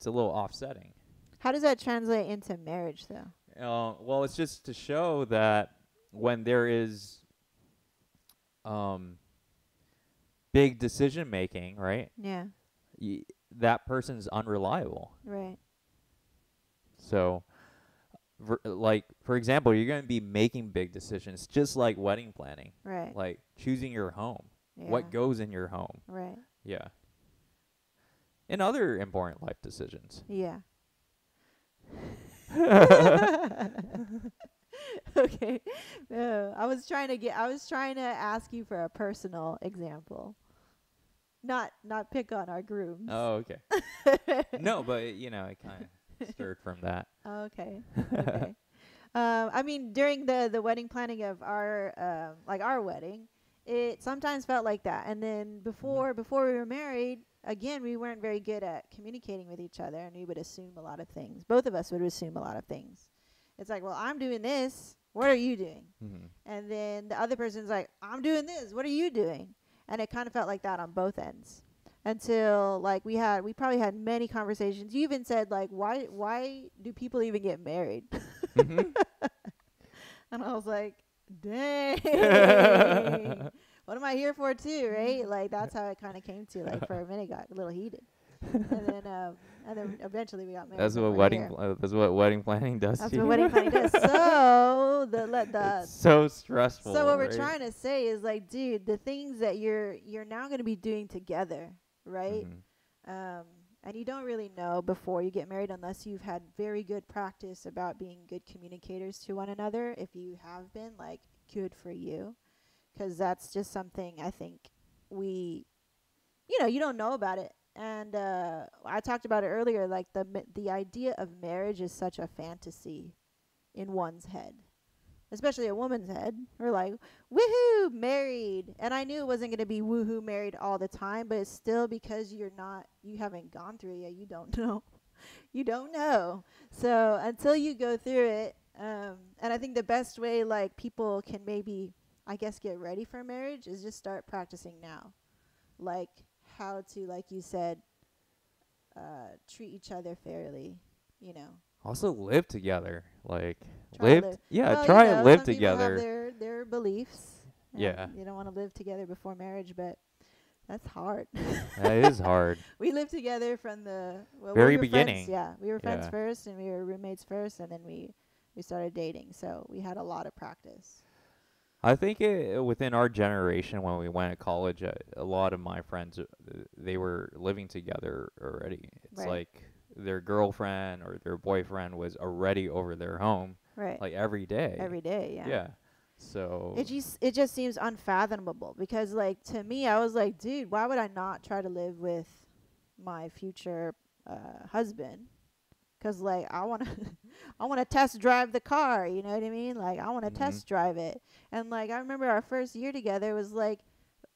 [SPEAKER 2] a little offsetting.
[SPEAKER 1] How does that translate into marriage, though?
[SPEAKER 2] Well, it's just to show that when there is big decision making, right?
[SPEAKER 1] Yeah.
[SPEAKER 2] That person's unreliable.
[SPEAKER 1] Right.
[SPEAKER 2] So, for example, you're going to be making big decisions, just like wedding planning,
[SPEAKER 1] Right.
[SPEAKER 2] like choosing your home,
[SPEAKER 1] Yeah.
[SPEAKER 2] what goes in your home.
[SPEAKER 1] Right.
[SPEAKER 2] Yeah. And other important life decisions.
[SPEAKER 1] Yeah. Okay. I was trying to ask you for a personal example. Not pick on our grooms.
[SPEAKER 2] Oh, okay. No, but it kind of stirred from that.
[SPEAKER 1] Okay. Okay. I mean, during the wedding planning of our our wedding, it sometimes felt like that. And then before we were married, again, we weren't very good at communicating with each other, and we would assume a lot of things. Both of us would assume a lot of things. It's like, well, I'm doing this. What are you doing?
[SPEAKER 2] Mm-hmm.
[SPEAKER 1] And then the other person's like, I'm doing this. What are you doing? And it kind of felt like that on both ends. Until we probably had many conversations. You even said why do people even get married?
[SPEAKER 2] Mm-hmm.
[SPEAKER 1] And I was like, dang. What am I here for too, right? Like, that's how it kind of came to. Like, for a minute, it got a little heated. And then eventually we got married.
[SPEAKER 2] That's what wedding planning does.
[SPEAKER 1] That's
[SPEAKER 2] to you.
[SPEAKER 1] what wedding planning does. So
[SPEAKER 2] it's so stressful.
[SPEAKER 1] So what we're
[SPEAKER 2] right?
[SPEAKER 1] trying to say is, like, dude, the things that you're now going to be doing together, right?
[SPEAKER 2] Mm-hmm.
[SPEAKER 1] And you don't really know before you get married unless you've had very good practice about being good communicators to one another. If you have been, like, good for you, because that's just something I think you don't know about it. And I talked about it earlier, like the idea of marriage is such a fantasy in one's head, especially a woman's head. We're like, woohoo, married. And I knew it wasn't going to be woohoo married all the time, but it's still, because you haven't gone through it yet, you don't know. You don't know. So until you go through it, and I think the best way, like, people can maybe, I guess, get ready for marriage is just start practicing now. Like, how to, like you said, treat each other fairly,
[SPEAKER 2] Also live together. Like,
[SPEAKER 1] Try
[SPEAKER 2] try and live
[SPEAKER 1] some people
[SPEAKER 2] together.
[SPEAKER 1] have their beliefs. And
[SPEAKER 2] Yeah.
[SPEAKER 1] you don't want to live together before marriage, but that's hard.
[SPEAKER 2] That is hard.
[SPEAKER 1] We lived together from the
[SPEAKER 2] Very
[SPEAKER 1] we were
[SPEAKER 2] beginning.
[SPEAKER 1] Friends, yeah, we were friends
[SPEAKER 2] Yeah.
[SPEAKER 1] first, and we were roommates first, and then we started dating. So we had a lot of practice.
[SPEAKER 2] I think within our generation, when we went to college, a lot of my friends, they were living together already. It's
[SPEAKER 1] Right.
[SPEAKER 2] like their girlfriend or their boyfriend was already over their home,
[SPEAKER 1] Right.
[SPEAKER 2] like every day.
[SPEAKER 1] Every day, yeah.
[SPEAKER 2] Yeah. So.
[SPEAKER 1] It just seems unfathomable, because, like, to me, I was like, dude, why would I not try to live with my future husband? 'Cause, like, I want to test drive the car, you know what I mean? Like, I want to test drive it. And, like, I remember our first year together was like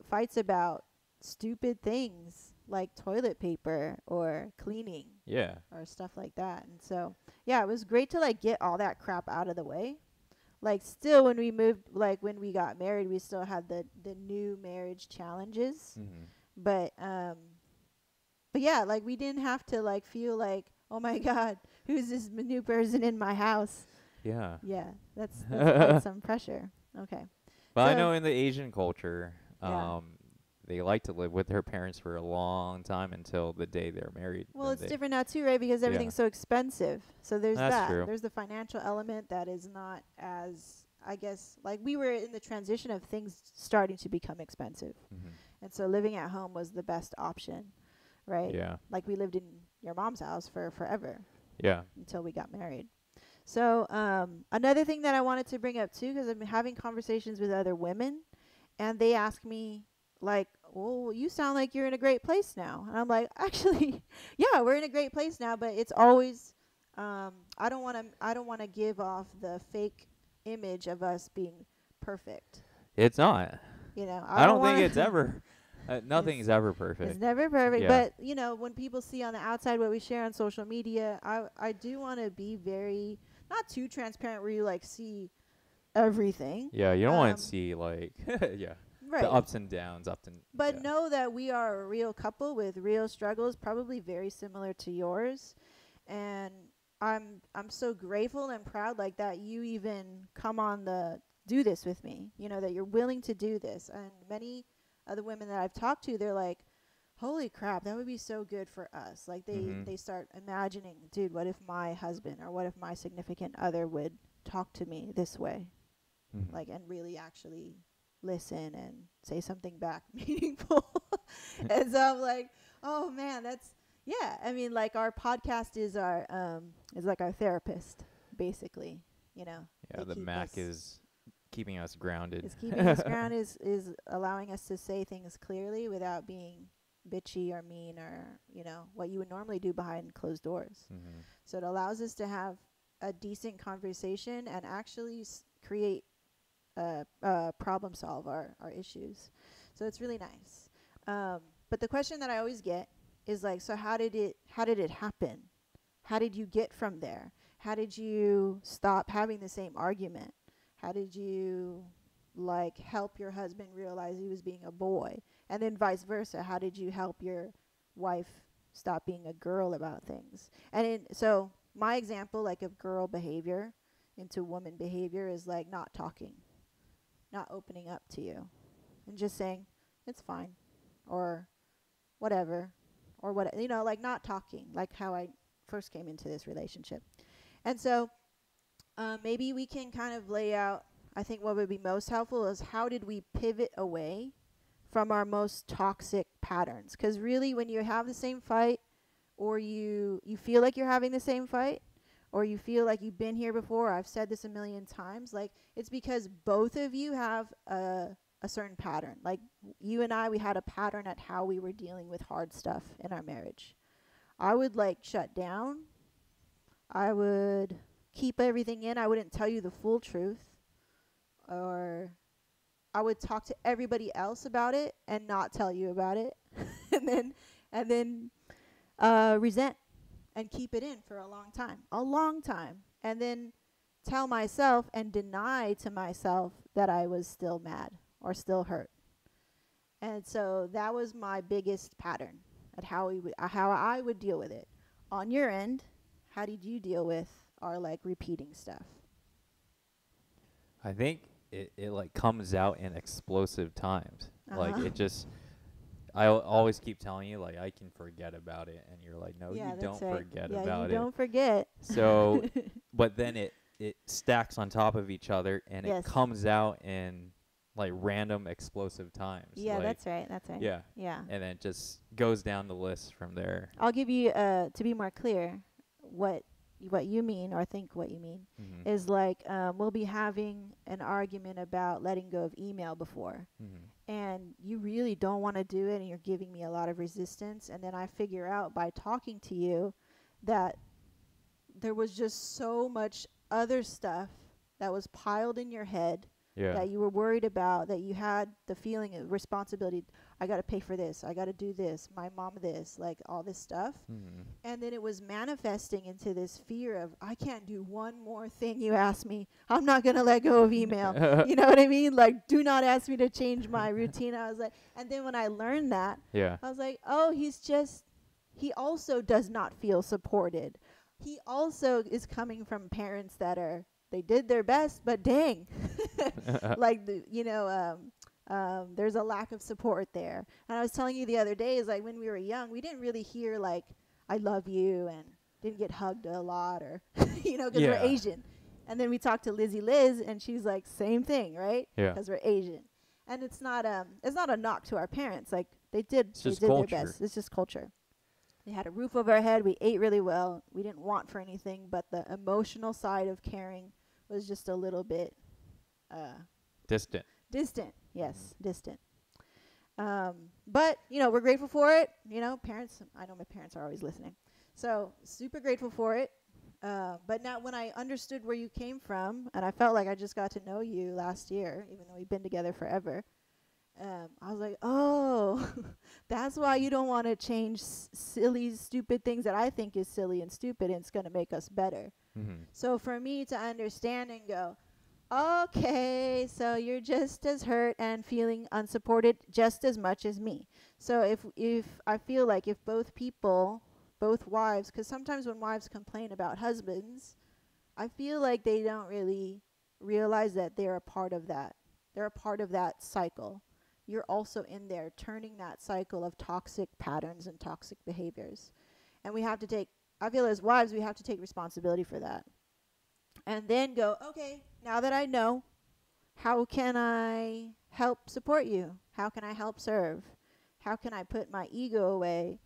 [SPEAKER 1] fights about stupid things. like toilet paper or cleaning
[SPEAKER 2] Yeah.
[SPEAKER 1] or stuff like that. And so, yeah, it was great to like get all that crap out of the way. Like still when we moved, like when we got married, we still had the new marriage challenges.
[SPEAKER 2] Mhm.
[SPEAKER 1] But but yeah, like we didn't have to like feel like, oh my god, who's this new person in my house?
[SPEAKER 2] Yeah.
[SPEAKER 1] Yeah, that's some pressure. Okay.
[SPEAKER 2] But I
[SPEAKER 1] So,
[SPEAKER 2] know in the Asian culture,
[SPEAKER 1] yeah.
[SPEAKER 2] they like to live with their parents for a long time until the day they're married.
[SPEAKER 1] Well,
[SPEAKER 2] Then
[SPEAKER 1] it's
[SPEAKER 2] they,
[SPEAKER 1] different now too, right? Because
[SPEAKER 2] yeah,
[SPEAKER 1] everything's so expensive. So there's
[SPEAKER 2] that's
[SPEAKER 1] that.
[SPEAKER 2] true.
[SPEAKER 1] There's the financial element that is not as, I guess, like we were in the transition of things starting to become expensive.
[SPEAKER 2] Mhm.
[SPEAKER 1] And so living at home was the best option, right?
[SPEAKER 2] Yeah.
[SPEAKER 1] Like we lived in your mom's house for forever
[SPEAKER 2] Yeah.
[SPEAKER 1] until we got married. So another thing that I wanted to bring up too, because I've been having conversations with other women, and they ask me like, "Oh, you sound like you're in a great place now," and I'm like, "Actually, yeah, we're in a great place now, but it's always I don't want to give off the fake image of us being perfect.
[SPEAKER 2] It's not.
[SPEAKER 1] You know, I
[SPEAKER 2] I
[SPEAKER 1] don't
[SPEAKER 2] don't think
[SPEAKER 1] want
[SPEAKER 2] it's
[SPEAKER 1] to."
[SPEAKER 2] ever. Nothing
[SPEAKER 1] It's
[SPEAKER 2] is ever
[SPEAKER 1] it's
[SPEAKER 2] perfect.
[SPEAKER 1] never perfect,
[SPEAKER 2] Yeah.
[SPEAKER 1] but you know, when people see on the outside what we share on social media, I do want to be very not too transparent where you like see everything.
[SPEAKER 2] Yeah. You don't want to
[SPEAKER 1] Um,
[SPEAKER 2] see like yeah the
[SPEAKER 1] right.
[SPEAKER 2] ups and downs, up and
[SPEAKER 1] But
[SPEAKER 2] yeah.
[SPEAKER 1] know that we are a real couple with real struggles, probably very similar to yours. And I'm so grateful and proud like that you even come on the do this with me. You know, that you're willing to do this. And many other women that I've talked to, they're like, holy crap, that would be so good for us. Like
[SPEAKER 2] Mhm.
[SPEAKER 1] they start imagining, dude, what if my husband or what if my significant other would talk to me this way?
[SPEAKER 2] Mhm.
[SPEAKER 1] Like and really actually listen and say something back meaningful. And so I'm like, oh man, that's yeah. I mean, like our podcast is like our therapist, basically. You know,
[SPEAKER 2] Yeah.
[SPEAKER 1] they
[SPEAKER 2] The
[SPEAKER 1] keep
[SPEAKER 2] Mac
[SPEAKER 1] us
[SPEAKER 2] is keeping us grounded.
[SPEAKER 1] is keeping us grounded, is allowing us to say things clearly without being bitchy or mean or you know what you would normally do behind closed doors.
[SPEAKER 2] Mhm.
[SPEAKER 1] So it allows us to have a decent conversation and actually create problem solve our issues. So it's really nice. But the question that I always get is like, so how did it happen? How did you get from there? How did you stop having the same argument? How did you like help your husband realize he was being a boy? And then vice versa. How did you help your wife stop being a girl about things? So my example like of girl behavior into woman behavior is like not talking, not opening up to you and just saying it's fine or whatever or what you know like not talking like how I first came into this relationship. And so maybe we can kind of lay out, I think what would be most helpful is how did we pivot away from our most toxic patterns, because really when you have the same fight or you feel like you're having the same fight or you feel like you've been here before, I've said this a million times, like it's because both of you have a certain pattern. Like you and I, we had a pattern at how we were dealing with hard stuff in our marriage. I would like shut down. I would keep everything in. I wouldn't tell you the full truth, or I would talk to everybody else about it and not tell you about it. And then resent and keep it in for a long time, and then tell myself and deny to myself that I was still mad or still hurt. And so that was my biggest pattern at how I would deal with it. On your end, how did you deal with our like repeating stuff?
[SPEAKER 2] I think it like comes out in explosive times. Like
[SPEAKER 1] Uh-huh.
[SPEAKER 2] it just always keep telling you like I can forget about it, and you're like, no, you
[SPEAKER 1] Yeah, that's
[SPEAKER 2] don't
[SPEAKER 1] right.
[SPEAKER 2] forget
[SPEAKER 1] Yeah, you
[SPEAKER 2] about it.
[SPEAKER 1] don't forget.
[SPEAKER 2] So, but then it stacks on top of each other, and it
[SPEAKER 1] Yes.
[SPEAKER 2] comes out in like random explosive times.
[SPEAKER 1] Yeah,
[SPEAKER 2] Like
[SPEAKER 1] that's right. That's right.
[SPEAKER 2] yeah,
[SPEAKER 1] Yeah.
[SPEAKER 2] and then it just goes down the list from there.
[SPEAKER 1] I'll give you to be more clear what you mean or think what you mean
[SPEAKER 2] Mhm.
[SPEAKER 1] is like we'll be having an argument about letting go of email before,
[SPEAKER 2] Mhm.
[SPEAKER 1] and you really don't want to do it and you're giving me a lot of resistance, and then I figure out by talking to you that there was just so much other stuff that was piled in your head
[SPEAKER 2] Yeah.
[SPEAKER 1] that you were worried about, that you had the feeling of responsibility. I got to pay for this. I got to do this. My mom this, like all this stuff.
[SPEAKER 2] Mhm.
[SPEAKER 1] And then it was manifesting into this fear of, I can't do one more thing you ask me. I'm not going to let go of email. You know what I mean? Like, do not ask me to change my routine. I was like, and then when I learned that,
[SPEAKER 2] Yeah.
[SPEAKER 1] I was like, oh, he also does not feel supported. He also is coming from parents that they did their best, but dang, like there's a lack of support there. And I was telling you the other day is like when we were young, we didn't really hear like I love you and didn't get hugged a lot or because we're
[SPEAKER 2] Yeah.
[SPEAKER 1] Asian. And then we talked to Lizzie Liz and she's like same thing, right?
[SPEAKER 2] Yeah.
[SPEAKER 1] Because we're Asian. And it's not a knock to our parents. Like they did
[SPEAKER 2] It's just
[SPEAKER 1] their
[SPEAKER 2] culture.
[SPEAKER 1] best. It's just culture. We had a roof over our head. We ate really well. We didn't want for anything, but the emotional side of caring was just a little bit
[SPEAKER 2] Distant.
[SPEAKER 1] distant. Yes, distant. But we're grateful for it. Parents. I know my parents are always listening, so super grateful for it. But now, when I understood where you came from, and I felt like I just got to know you last year, even though we've been together forever. I was like, oh, that's why you don't want to change silly, stupid things that I think is silly and stupid, and it's going to make us better.
[SPEAKER 2] Mhm.
[SPEAKER 1] So for me to understand and go, okay, so you're just as hurt and feeling unsupported just as much as me. So if I feel like if both wives, because sometimes when wives complain about husbands, I feel like they don't really realize that they're a part of that. They're a part of that cycle. You're also in there turning that cycle of toxic patterns and toxic behaviors. And I feel as wives, we have to take responsibility for that. And then go, okay, now that I know, how can I help support you? How can I help serve? How can I put my ego away?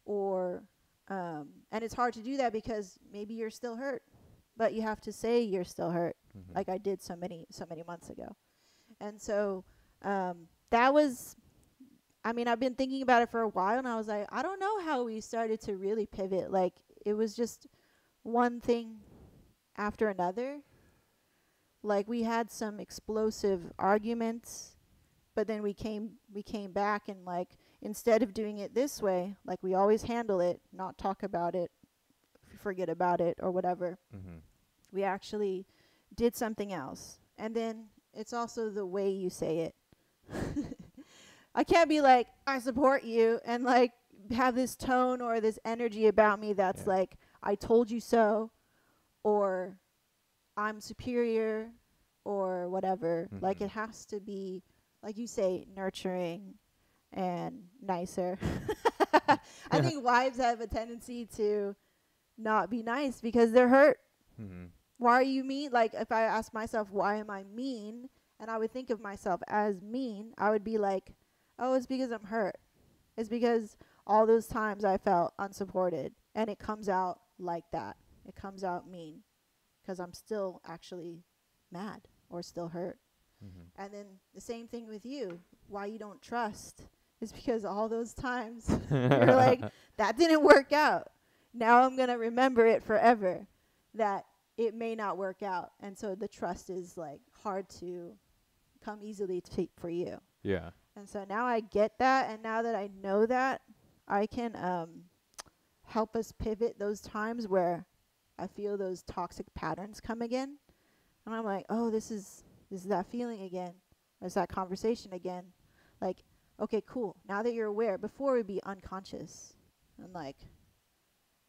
[SPEAKER 1] Or, and it's hard to do that because maybe you're still hurt, but you have to say you're still hurt,
[SPEAKER 2] Mhm.
[SPEAKER 1] like I did so many months ago. And so, that was, I've been thinking about it for a while, and I was like, I don't know how we started to really pivot. Like, it was just one thing after another. Like, we had some explosive arguments, but then we came back and, like, instead of doing it this way, like we always handle it, not talk about it, forget about it or whatever,
[SPEAKER 2] Mhm.
[SPEAKER 1] we actually did something else. And then it's also the way you say it. I can't be like, I support you, and like have this tone or this energy about me that's
[SPEAKER 2] Yeah.
[SPEAKER 1] like, I told you so, or I'm superior, or whatever. Like, it
[SPEAKER 2] Mhm.
[SPEAKER 1] has to be, like you say, nurturing and nicer. I think wives have a tendency to not be nice because they're hurt.
[SPEAKER 2] Mhm.
[SPEAKER 1] Why are you mean? Like, if I ask myself, why am I mean? And I would think of myself as mean, I would be like, oh, it's because I'm hurt. It's because all those times I felt unsupported. And it comes out like that. It comes out mean because I'm still actually mad or still hurt.
[SPEAKER 2] Mhm.
[SPEAKER 1] And then the same thing with you. Why you don't trust is because all those times you're like, that didn't work out. Now I'm going to remember it forever that it may not work out. And so the trust is like hard to come easily for you.
[SPEAKER 2] Yeah.
[SPEAKER 1] And so now I get that. And now that I know that, I can help us pivot those times where I feel those toxic patterns come again. And I'm like, oh, this is that feeling again. There's that conversation again. Like, okay, cool. Now that you're aware, before we'd be unconscious and like,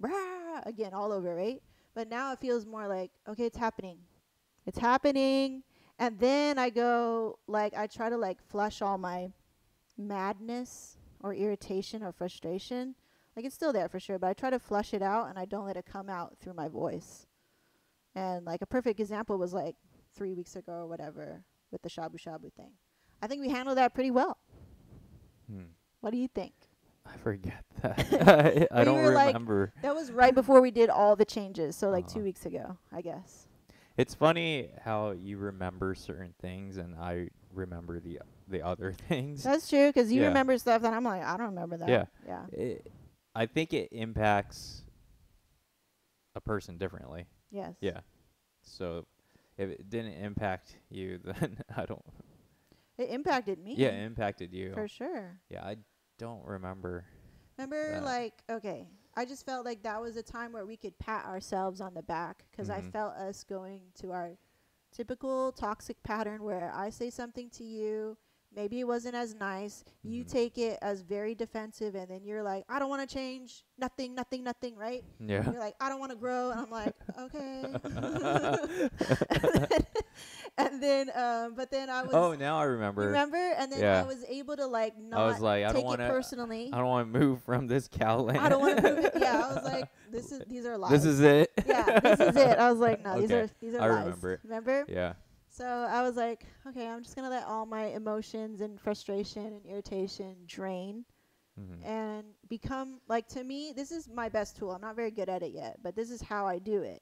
[SPEAKER 1] brah, again, all over, right? But now it feels more like, okay, it's happening. It's happening. And then I go, like, I try to like flush all my madness or irritation or frustration. Like, it's still there for sure, but I try to flush it out and I don't let it come out through my voice. And like a perfect example was like 3 weeks ago or whatever with the shabu shabu thing. I think we handled that pretty well.
[SPEAKER 2] Hmm.
[SPEAKER 1] What do you think?
[SPEAKER 2] I forget that. I
[SPEAKER 1] We
[SPEAKER 2] don't
[SPEAKER 1] were like,
[SPEAKER 2] remember.
[SPEAKER 1] that was right before we did all the changes. So like 2
[SPEAKER 2] Uh,
[SPEAKER 1] weeks ago, I guess.
[SPEAKER 2] it's funny how you remember certain things and I remember the other things.
[SPEAKER 1] That's true because you
[SPEAKER 2] Yeah.
[SPEAKER 1] remember stuff that I'm like, I don't remember that.
[SPEAKER 2] Yeah.
[SPEAKER 1] Yeah.
[SPEAKER 2] I think it impacts a person differently.
[SPEAKER 1] Yes.
[SPEAKER 2] Yeah. So if it didn't impact you, then I don't.
[SPEAKER 1] It impacted me.
[SPEAKER 2] Yeah, it impacted you.
[SPEAKER 1] For sure.
[SPEAKER 2] Yeah, I don't remember.
[SPEAKER 1] Remember,
[SPEAKER 2] That.
[SPEAKER 1] like, okay, I just felt like that was a time where we could pat ourselves on the back because I felt us going to our typical toxic pattern where I say something to you. Maybe it wasn't as nice. You take it as very defensive, and then you're like, I don't want to change. Nothing, nothing, nothing, right?
[SPEAKER 2] Yeah.
[SPEAKER 1] You're like, I don't want to grow. And I'm like, okay. and then, but then I was.
[SPEAKER 2] Oh, now I remember.
[SPEAKER 1] Remember? And then I was able to, like,
[SPEAKER 2] I
[SPEAKER 1] not
[SPEAKER 2] was like,
[SPEAKER 1] take it personally.
[SPEAKER 2] I don't want to move from this cow land.
[SPEAKER 1] I don't want to move it. Yeah, I was like, these are lies.
[SPEAKER 2] This is it.
[SPEAKER 1] Yeah, this is it. I was like, no,
[SPEAKER 2] Okay.
[SPEAKER 1] these are
[SPEAKER 2] I
[SPEAKER 1] lies.
[SPEAKER 2] remember it.
[SPEAKER 1] Remember?
[SPEAKER 2] Yeah.
[SPEAKER 1] So I was like, okay, I'm just gonna let all my emotions and frustration and irritation drain and become, like, to me, this is my best tool. I'm not very good at it yet, but this is how I do it.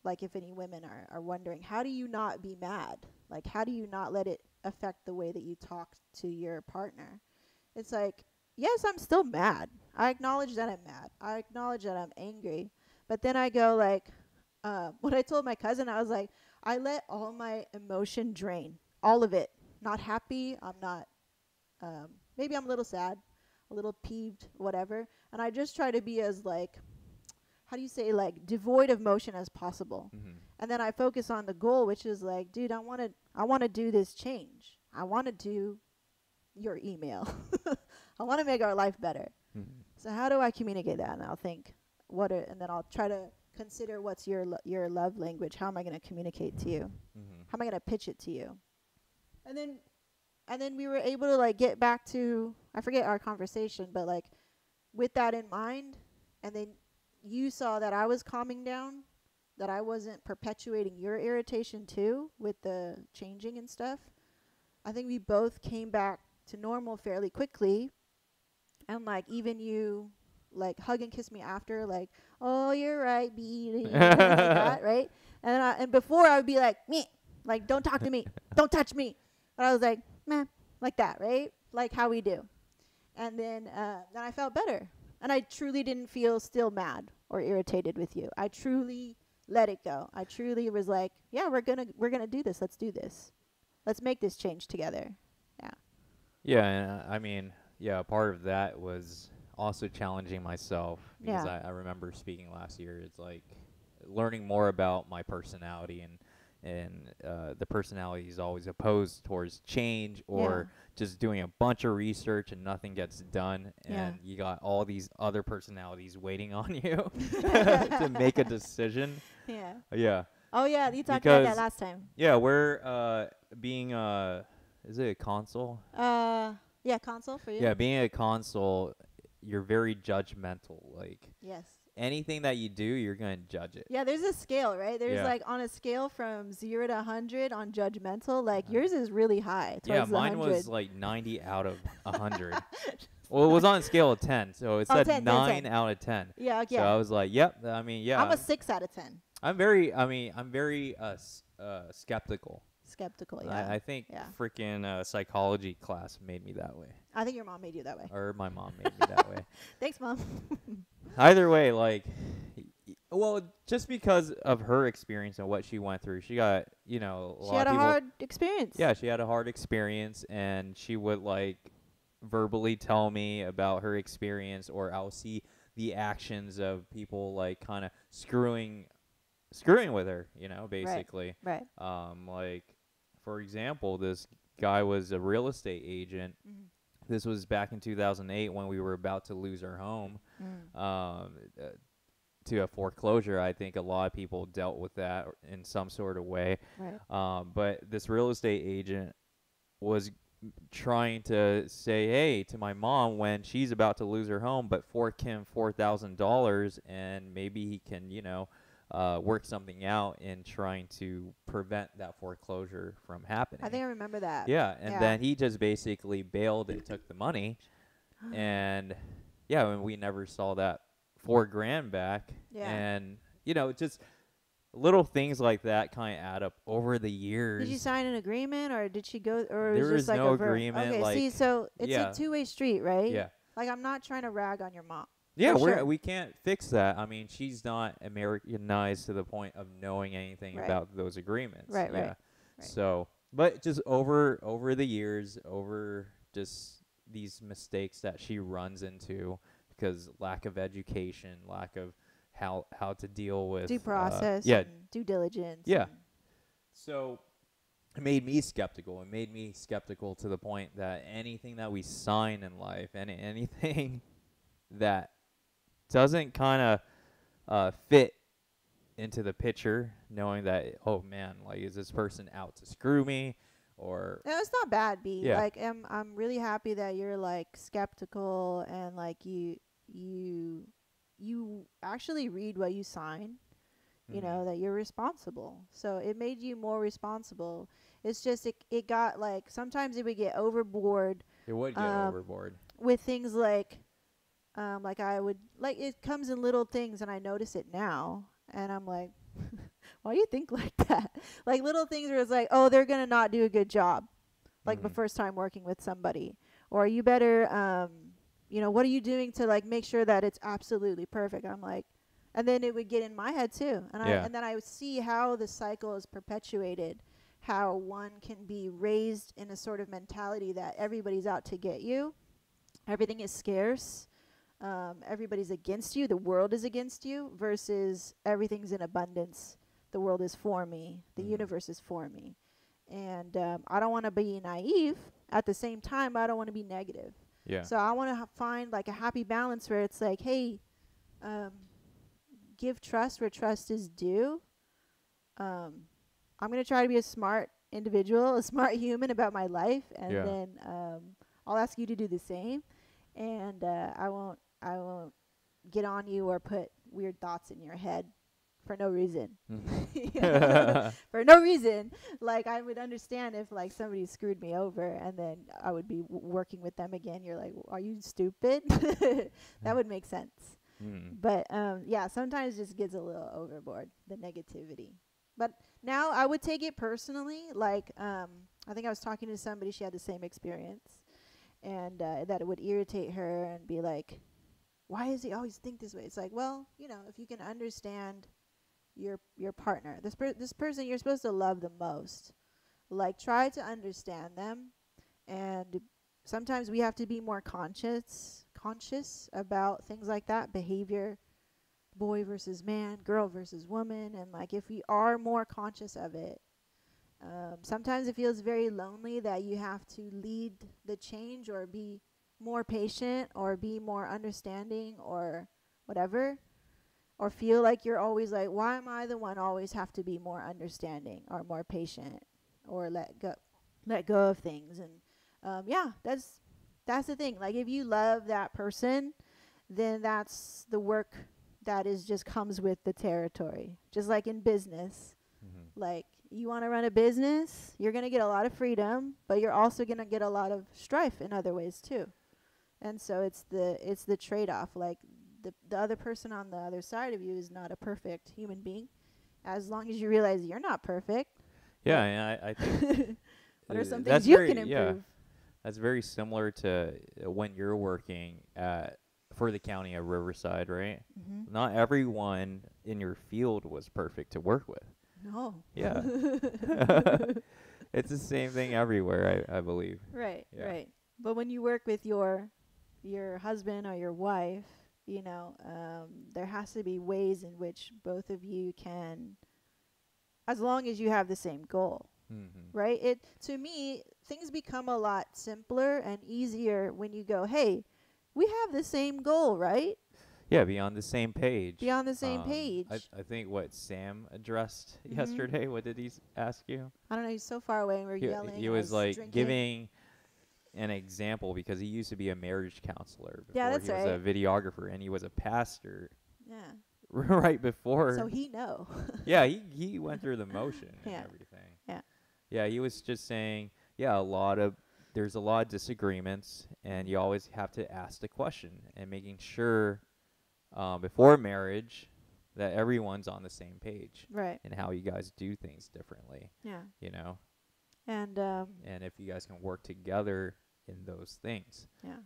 [SPEAKER 1] Like, if any women are wondering, how do you not be mad? Like, how do you not let it affect the way that you talk to your partner? It's like, yes, I'm still mad. I acknowledge that I'm mad. I acknowledge that I'm angry. But then I go, like, when I told my cousin, I was like, I let all my emotion drain. All of it. Not happy. I'm not, maybe I'm a little sad, a little peeved, whatever. And I just try to be as, like, how do you say, like, devoid of motion as possible. And then I focus on the goal, which is like, dude, I want to do this change. I want to do your email. I want to make our life better. So how do I communicate that? And I'll think, and then I'll try to consider what's your love language. How am I going to communicate to you? How am I going to pitch it to you? And then we were able to, like, get back to, I forget our conversation, but, like, with that in mind, and then you saw that I was calming down, that I wasn't perpetuating your irritation too with the changing and stuff. I think we both came back to normal fairly quickly. And, like, even you, like, hug and kiss me after, like, oh, you're right, B, like that, right? And before I would be like, meh, like, don't talk to me, don't touch me. But I was like, meh, like that, right? Like how we do. And then I felt better. And I truly didn't feel still mad or irritated with you. I truly let it go. I truly was like, yeah, we're gonna do this. Let's do this. Let's make this change together. Yeah.
[SPEAKER 2] Yeah, and I mean, yeah, part of that was also challenging myself because I remember speaking last year. It's like learning more about my personality, and the personality is always opposed towards change or just doing a bunch of research and nothing gets done, and you got all these other personalities waiting on you to make a decision.
[SPEAKER 1] Yeah.
[SPEAKER 2] Yeah.
[SPEAKER 1] Oh yeah, you talked about that last time.
[SPEAKER 2] Yeah, we're being is it a consul?
[SPEAKER 1] Yeah, consul for you.
[SPEAKER 2] Yeah, being a consul, you're very judgmental. Like,
[SPEAKER 1] yes.
[SPEAKER 2] Anything that you do, you're going to judge it.
[SPEAKER 1] Yeah, there's a scale, right? There's like on a scale from 0 to 100 on judgmental, like yours is really high.
[SPEAKER 2] Yeah, mine was like 90 out of 100. Well, it was on a scale of 10, so it said 9 out of 10.
[SPEAKER 1] Yeah, okay.
[SPEAKER 2] So I was like, yep, I mean, yeah.
[SPEAKER 1] I'm a 6 out of 10.
[SPEAKER 2] I'm very skeptical.
[SPEAKER 1] Skeptical, yeah.
[SPEAKER 2] I think freaking psychology class made me that way.
[SPEAKER 1] I think your mom made you that way.
[SPEAKER 2] Or my mom made me that way.
[SPEAKER 1] Thanks, Mom.
[SPEAKER 2] Either way, like, well, just because of her experience and what she went through, she got, a lot of people. She had a
[SPEAKER 1] hard experience.
[SPEAKER 2] Yeah, she had a hard experience, and she would, like, verbally tell me about her experience, or I'll see the actions of people, like, kind of screwing with her, basically.
[SPEAKER 1] Right.
[SPEAKER 2] Like, for example, this guy was a real estate agent. This was back in 2008 when we were about to lose our home to a foreclosure. I think a lot of people dealt with that in some sort of way.
[SPEAKER 1] Right.
[SPEAKER 2] But this real estate agent was trying to say, hey, to my mom when she's about to lose her home, but fork him $4,000 and maybe he can, work something out in trying to prevent that foreclosure from happening.
[SPEAKER 1] I think I remember that.
[SPEAKER 2] Yeah, and then he just basically bailed and took the money, and and we never saw that $4,000 back.
[SPEAKER 1] Yeah.
[SPEAKER 2] And just little things like that kind of add up over the years.
[SPEAKER 1] Did you sign an agreement, or did she go, or
[SPEAKER 2] there
[SPEAKER 1] was just like
[SPEAKER 2] no
[SPEAKER 1] a
[SPEAKER 2] agreement?
[SPEAKER 1] Okay,
[SPEAKER 2] like,
[SPEAKER 1] see, so it's a two-way street, right?
[SPEAKER 2] Yeah.
[SPEAKER 1] Like, I'm not trying to rag on your mom.
[SPEAKER 2] Yeah,
[SPEAKER 1] sure.
[SPEAKER 2] we can't fix that. I mean, she's not Americanized to the point of knowing anything about those agreements.
[SPEAKER 1] Right.
[SPEAKER 2] So, But just over the years, over just these mistakes that she runs into because lack of education, lack of how to deal with
[SPEAKER 1] Due process
[SPEAKER 2] yeah,
[SPEAKER 1] and due diligence.
[SPEAKER 2] yeah.
[SPEAKER 1] And
[SPEAKER 2] So it made me skeptical. It made me skeptical to the point that anything that we sign in life, anything that doesn't kind of fit into the picture, knowing that, oh man, like, is this person out to screw me, or
[SPEAKER 1] no, it's not bad, B.
[SPEAKER 2] yeah,
[SPEAKER 1] Like, I'm really happy that you're like skeptical and like you actually read what you sign. You
[SPEAKER 2] mm-hmm.
[SPEAKER 1] know that you're responsible. So it made you more responsible. It's just it got like sometimes it would get overboard
[SPEAKER 2] It would get
[SPEAKER 1] um
[SPEAKER 2] overboard.
[SPEAKER 1] with things like I would like it comes in little things and I notice it now and I'm like why you think like that? Like little things where it's like, oh, they're gonna not do a good job, like the
[SPEAKER 2] Mm-hmm.
[SPEAKER 1] first time working with somebody, or you better what are you doing to like make sure that it's absolutely perfect? I'm like, and then it would get in my head too,
[SPEAKER 2] Yeah.
[SPEAKER 1] and then I would see how the cycle is perpetuated, how one can be raised in a sort of mentality that everybody's out to get you, everything is scarce, everybody's against you, the world is against you, versus everything's in abundance. The world is for me, the
[SPEAKER 2] Mm-hmm.
[SPEAKER 1] universe is for me. And I don't want to be naive. At the same time, I don't want to be negative.
[SPEAKER 2] Yeah.
[SPEAKER 1] So I want to find like a happy balance where it's like, hey, um, give trust where trust is due. I'm going to try to be a smart individual, a smart human about my life, and
[SPEAKER 2] Yeah.
[SPEAKER 1] then I'll ask you to do the same. And I won't get on you or put weird thoughts in your head for no reason.
[SPEAKER 2] Mm-hmm.
[SPEAKER 1] For no reason. Like I would understand if like somebody screwed me over and then I would be working with them again. You're like, are you stupid? That would make sense.
[SPEAKER 2] Mm.
[SPEAKER 1] But yeah, sometimes it just gets a little overboard, the negativity. But now I would take it personally. Like I think I was talking to somebody, she had the same experience, and that it would irritate her and be like, why does he always think this way? It's like, well, if you can understand your partner, this person you're supposed to love the most, like try to understand them. And sometimes we have to be more conscious about things like that, behavior, boy versus man, girl versus woman. And like if we are more conscious of it, sometimes it feels very lonely that you have to lead the change or be more patient or be more understanding or whatever, or feel like you're always like, why am I the one always have to be more understanding or more patient or let go of things. And yeah, that's the thing. Like if you love that person, then that's the work that is just comes with the territory. Just like in business,
[SPEAKER 2] Mm-hmm.
[SPEAKER 1] like you want to run a business, you're going to get a lot of freedom, but you're also going to get a lot of strife in other ways too. And so it's the trade-off. Like the other person on the other side of you is not a perfect human being. As long as you realize you're not perfect.
[SPEAKER 2] Yeah, and I think
[SPEAKER 1] what are some
[SPEAKER 2] that's
[SPEAKER 1] things you
[SPEAKER 2] very
[SPEAKER 1] can improve?
[SPEAKER 2] that's very similar to when you're working for the county of Riverside, right?
[SPEAKER 1] Mm-hmm.
[SPEAKER 2] Not everyone in your field was perfect to work with.
[SPEAKER 1] No.
[SPEAKER 2] Yeah. It's the same thing everywhere, I believe.
[SPEAKER 1] Right,
[SPEAKER 2] Yeah.
[SPEAKER 1] right. But when you work with your husband or your wife, there has to be ways in which both of you can, as long as you have the same goal,
[SPEAKER 2] Mm-hmm.
[SPEAKER 1] right? It to me, things become a lot simpler and easier when you go, hey, we have the same goal, right?
[SPEAKER 2] Yeah, be on the same page.
[SPEAKER 1] Be on the same page.
[SPEAKER 2] I think what Sam addressed
[SPEAKER 1] Mhm.
[SPEAKER 2] yesterday. What did he ask you?
[SPEAKER 1] I don't know. He's so far away, and we're yelling.
[SPEAKER 2] He
[SPEAKER 1] and I
[SPEAKER 2] was like
[SPEAKER 1] drinking.
[SPEAKER 2] giving an example because he used to be a marriage counselor before
[SPEAKER 1] Yeah, that's
[SPEAKER 2] he was a
[SPEAKER 1] right.
[SPEAKER 2] videographer, and he was a pastor
[SPEAKER 1] Yeah.
[SPEAKER 2] right before.
[SPEAKER 1] So he know.
[SPEAKER 2] Yeah, he went through the motion and
[SPEAKER 1] Yeah.
[SPEAKER 2] everything.
[SPEAKER 1] Yeah.
[SPEAKER 2] Yeah, he was just saying, yeah, there's a lot of disagreements, and you always have to ask the question and making sure before marriage that everyone's on the same page
[SPEAKER 1] Right.
[SPEAKER 2] and how you guys do things differently,
[SPEAKER 1] Yeah.
[SPEAKER 2] you know,
[SPEAKER 1] And
[SPEAKER 2] and if you guys can work together in those things.
[SPEAKER 1] yeah.